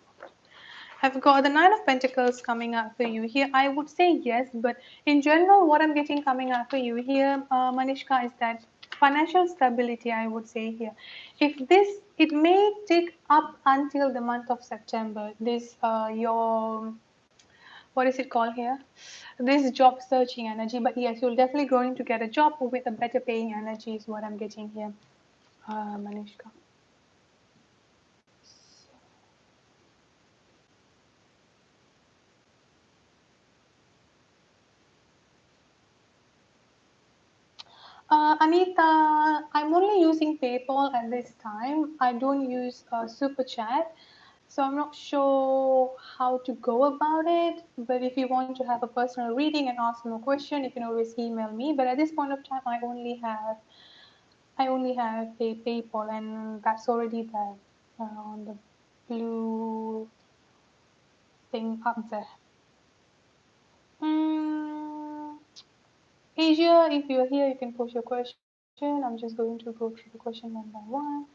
I've got the Nine of Pentacles coming up for you here. I would say yes, but in general, what I'm getting coming up for you here, Manishka, is that financial stability. I would say here, if this, it may take up until the month of September. This your, what is it called here? This job searching energy. But yes, you're definitely going to get a job with a better paying energy. Is what I'm getting here, Manishka. Anita, I'm only using PayPal at this time. I don't use Super Chat, so I'm not sure how to go about it. But if you want to have a personal reading and ask me a question, you can always email me. But at this point of time, I only have a PayPal, and that's already there on the blue thing up there. Mm, Asia, if you're here, you can post your question. I'm just going to go through the question one by one.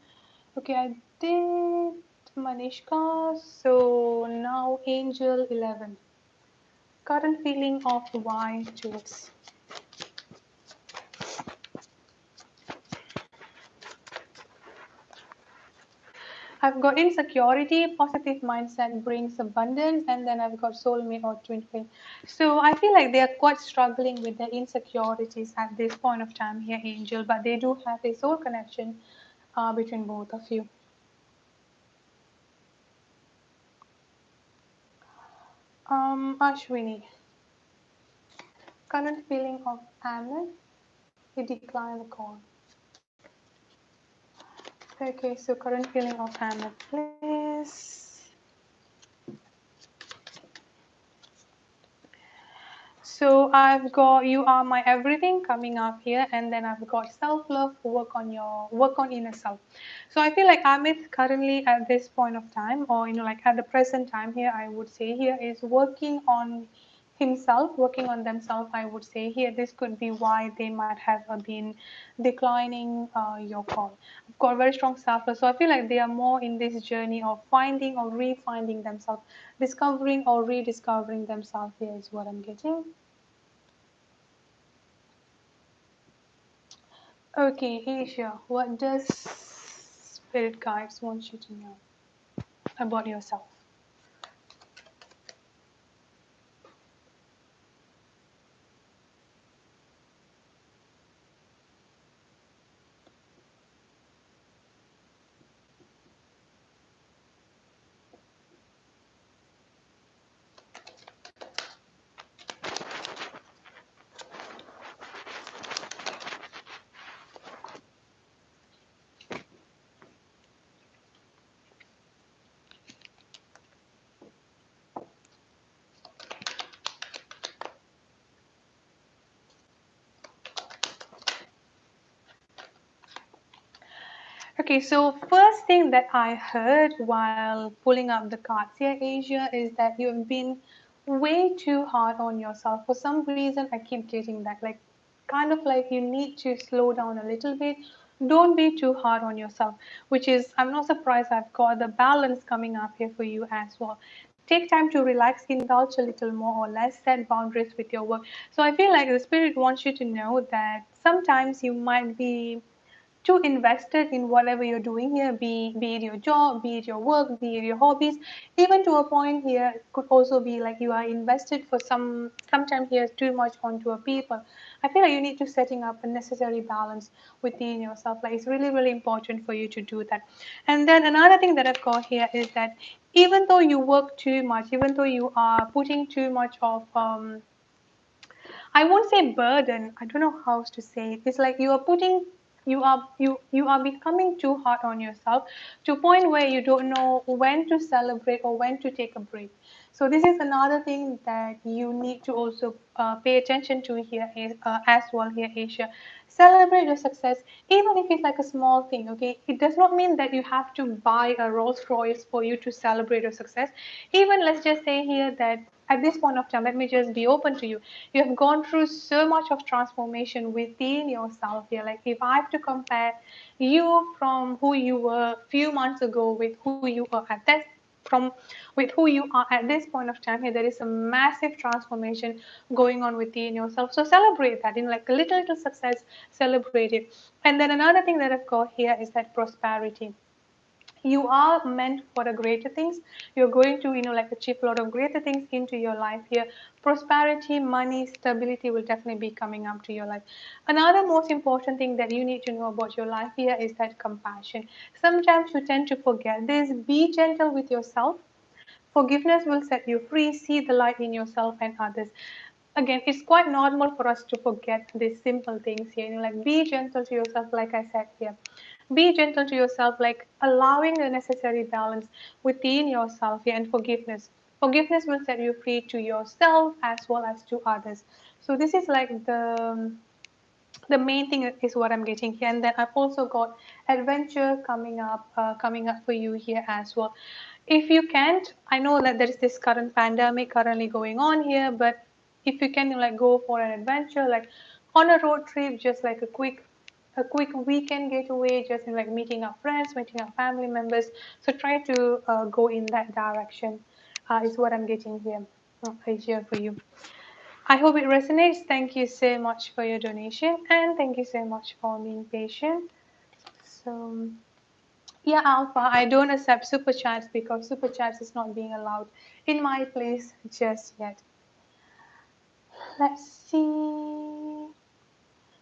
Okay, I did Manishka. So now Angel 11. Current feeling of why towards. I've got insecurity, positive mindset brings abundance, and then I've got soulmate or twin flame. So I feel like they are quite struggling with their insecurities at this point of time here, Angel, but they do have a soul connection between both of you. Ashwini, current feeling of Amit, he declined the call. Okay, so current feeling of Amit, please. So I've got you are my everything coming up here, and then I've got self-love, work on inner self. So I feel like Amit currently at this point of time, or like at the present time here, I would say here is working on himself, working on themselves. I would say here this could be why they might have been declining your call. I've got very strong self-love, so I feel like they are more in this journey of finding or refinding themselves, discovering or rediscovering themselves. Here is what I'm getting. Okay, Asia, what does spirit guides want you to know about yourself? Okay, so first thing that I heard while pulling up the cards here, Asia, is that you've been way too hard on yourself. For some reason, I keep getting that. Like, kind of like you need to slow down a little bit. Don't be too hard on yourself, which is, I'm not surprised I've got the balance coming up here for you as well. Take time to relax, indulge a little more or less, set boundaries with your work. So I feel like the spirit wants you to know that sometimes you might be too invested in whatever you're doing here, be it your job, be it your work, be it your hobbies, even to a point here it could also be like you are invested for sometime here too much onto a people. I feel like you need to setting up a necessary balance within yourself. Like it's really, really important for you to do that. And then another thing that I've got here is that even though you work too much, even though you are putting too much of I won't say burden. I don't know how to say it. It's like you are putting you are becoming too hard on yourself to a point where you don't know when to celebrate or when to take a break. So this is another thing that you need to also pay attention to here as well here, Asia. Celebrate your success, even if it's like a small thing. Okay, it does not mean that you have to buy a Rolls Royce for you to celebrate your success. Even let's just say here that at this point of time, let me just be open to you. You have gone through so much of transformation within yourself here. Like if I have to compare you from who you were a few months ago with who you are at that from with who you are at this point of time here, there is a massive transformation going on within yourself. So celebrate that in like a little success, celebrate it. And then another thing that I've got here is that prosperity. You are meant for the greater things. You're going to like achieve a lot of greater things into your life here. Prosperity, money, stability will definitely be coming up to your life. Another most important thing that you need to know about your life here is that compassion. Sometimes you tend to forget this. Be gentle with yourself. Forgiveness will set you free. See the light in yourself and others. Again, it's quite normal for us to forget these simple things here. Like be gentle to yourself, like I said here. Be gentle to yourself, like allowing the necessary balance within yourself here, and forgiveness. Forgiveness will set you free to yourself as well as to others. So this is like the main thing is what I'm getting here. And then I've also got adventure coming up for you here as well. If you can't, I know that there is this current pandemic currently going on here, but if you can like go for an adventure, like on a road trip, just like a quick weekend getaway, just in like meeting up friends, meeting up family members. So try to go in that direction. Is what I'm getting here for you. I hope it resonates. Thank you so much for your donation, and thank you so much for being patient. So, yeah, Alpha, I don't accept super chats because super chats is not being allowed in my place just yet. Let's see.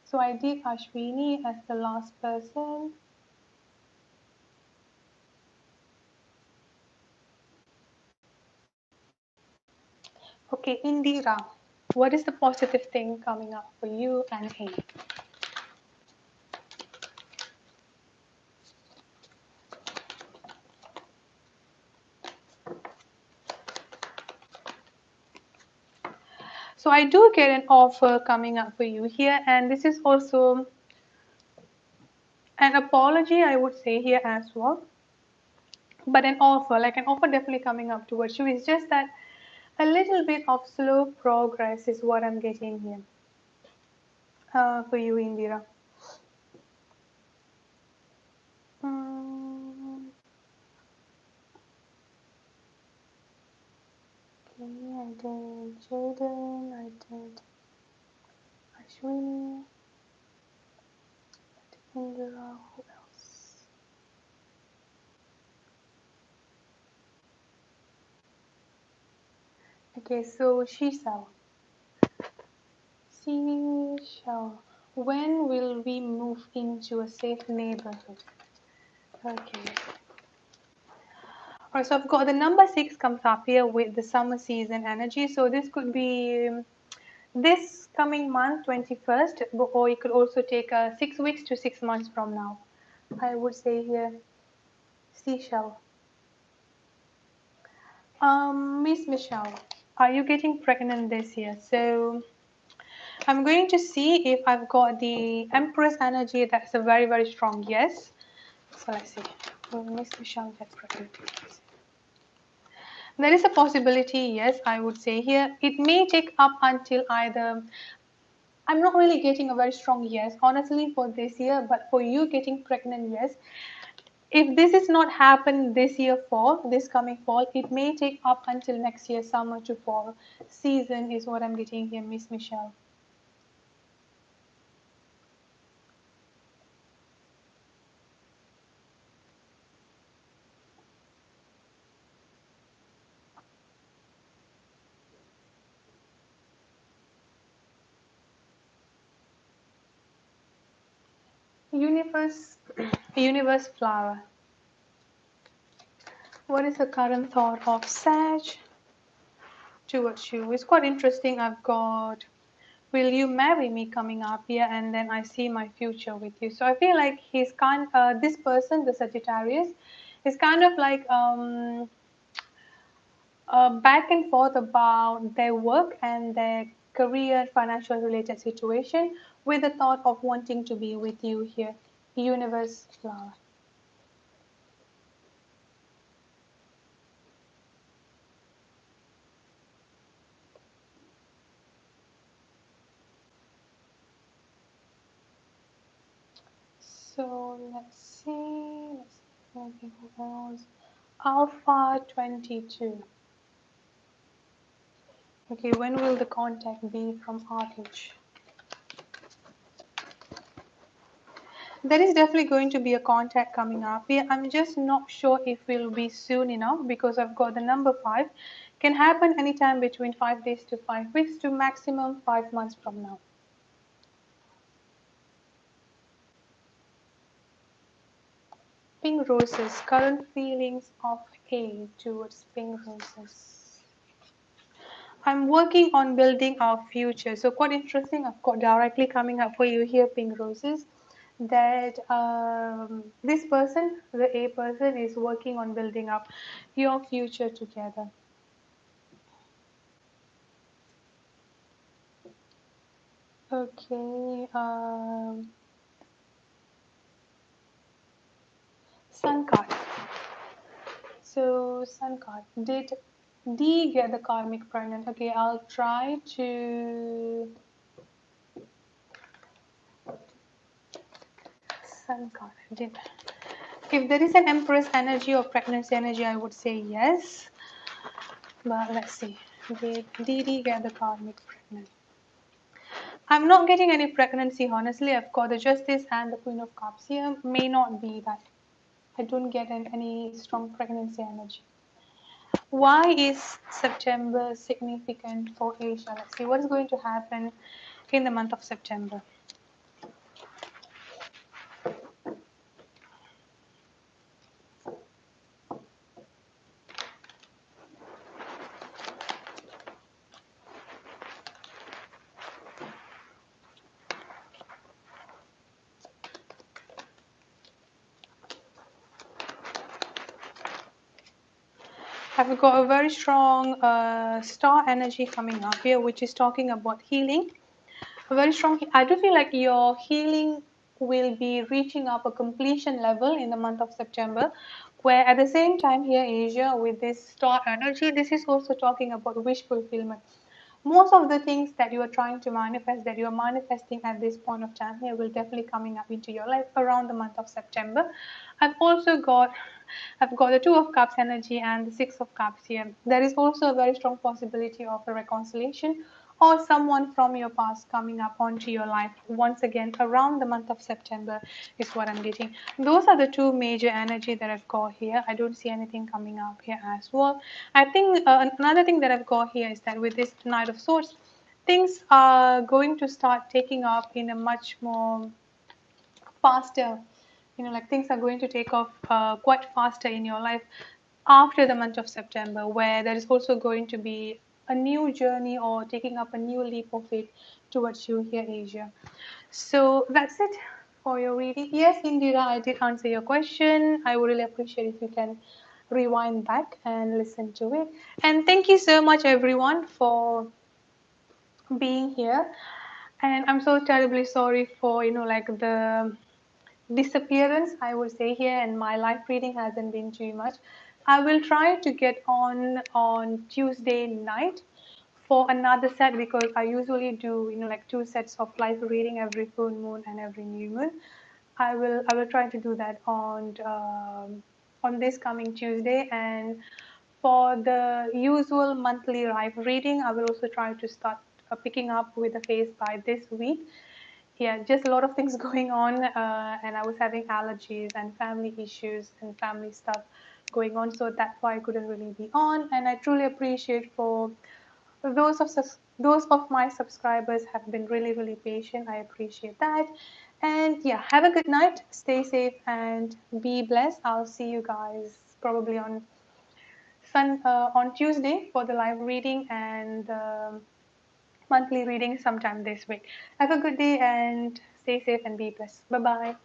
So I did Ashwini as the last person. Okay, Indira, what is the positive thing coming up for you and A? So I do get an offer coming up for you here, and this is also an apology, I would say here as well. But an offer, like an offer definitely coming up towards you. It's just that a little bit of slow progress is what I'm getting here for you, Indira. Mm, okay, I did Jaden, I did Ashwini, I did Indira, who else? Okay, so Shishal. Shishal. When will we move into a safe neighborhood? Okay. Alright, so I've got the number 6 comes up here with the summer season energy. So this could be this coming month, 21st, or it could also take 6 weeks to 6 months from now. I would say here, seashell. Miss Michelle, are you getting pregnant this year? So I'm going to see if I've got the Empress energy. That's a very, very strong yes. So let's see. Will Miss Michelle get pregnant? There is a possibility, yes, I would say here. It may take up until either, I'm not really getting a very strong yes, honestly, for this year, but for you getting pregnant, yes. If this is not happen this year fall, this coming fall, it may take up until next year summer to fall season is what I'm getting here, Miss Michelle. Universe, universe flower. What is the current thought of Sag towards you? It's quite interesting. I've got will you marry me coming up here, and then I see my future with you. So I feel like this person, the Sagittarius, is kind of like back and forth about their work and their career, financial related situation, with the thought of wanting to be with you here. Universe flower. So let's see. Anything else? Alpha 22. Okay, when will the contact be from Archangel? There is definitely going to be a contact coming up. Yeah, I'm just not sure if it will be soon enough because I've got the number 5. Can happen anytime between 5 days to 5 weeks to maximum 5 months from now. Pink roses, current feelings of A towards pink roses. I'm working on building our future. So quite interesting. I've got directly coming up for you here, pink roses. That this person, the A person, is working on building up your future together. Okay. Sun card. So sun card. Did D get the karmic pregnant? Okay, I'll try to sun card. Did if there is an empress energy or pregnancy energy, I would say yes. But let's see. Did DD get the karmic pregnant? I'm not getting any pregnancy, honestly. I've got the Justice and the Queen of Cups here. May not be that. I don't get any strong pregnancy energy. Why is September significant for Asia? Let's see what is going to happen in the month of September. I've got a very strong star energy coming up here, which is talking about healing. A very strong. I do feel like your healing will be reaching up a completion level in the month of September, where at the same time here, Asia, with this star energy, this is also talking about wish fulfillment. Most of the things that you are trying to manifest, that you are manifesting at this point of time here, will definitely coming up into your life around the month of September. I've also got I've got the Two of Cups energy and the Six of Cups here. There is also a very strong possibility of a reconciliation or someone from your past coming up onto your life once again around the month of September is what I'm getting. Those are the two major energy that I've got here. I don't see anything coming up here as well. I think another thing that I've got here is that with this Knight of Swords, things are going to start taking off in a much more faster, like things are going to take off quite faster in your life after the month of September, where there is also going to be a new journey or taking up a new leap of faith towards you here, Asia. So that's it for your reading. Yes, Indira, I did answer your question. I would really appreciate if you can rewind back and listen to it. And thank you so much, everyone, for being here. And I'm so terribly sorry for, like the disappearance, I would say here, and my live reading hasn't been too much. I will try to get on Tuesday night for another set because I usually do, like 2 sets of live reading every full moon and every new moon. I will try to do that on this coming Tuesday, and for the usual monthly live reading, I will also try to start picking up with the face by this week. Yeah, just a lot of things going on, and I was having allergies and family issues and family stuff going on, so that's why I couldn't really be on. And I truly appreciate for those of those of my subscribers have been really, really patient. I appreciate that. And yeah, have a good night. Stay safe and be blessed. I'll see you guys probably on Tuesday for the live reading and monthly reading sometime this week. Have a good day and stay safe and be blessed. Bye bye.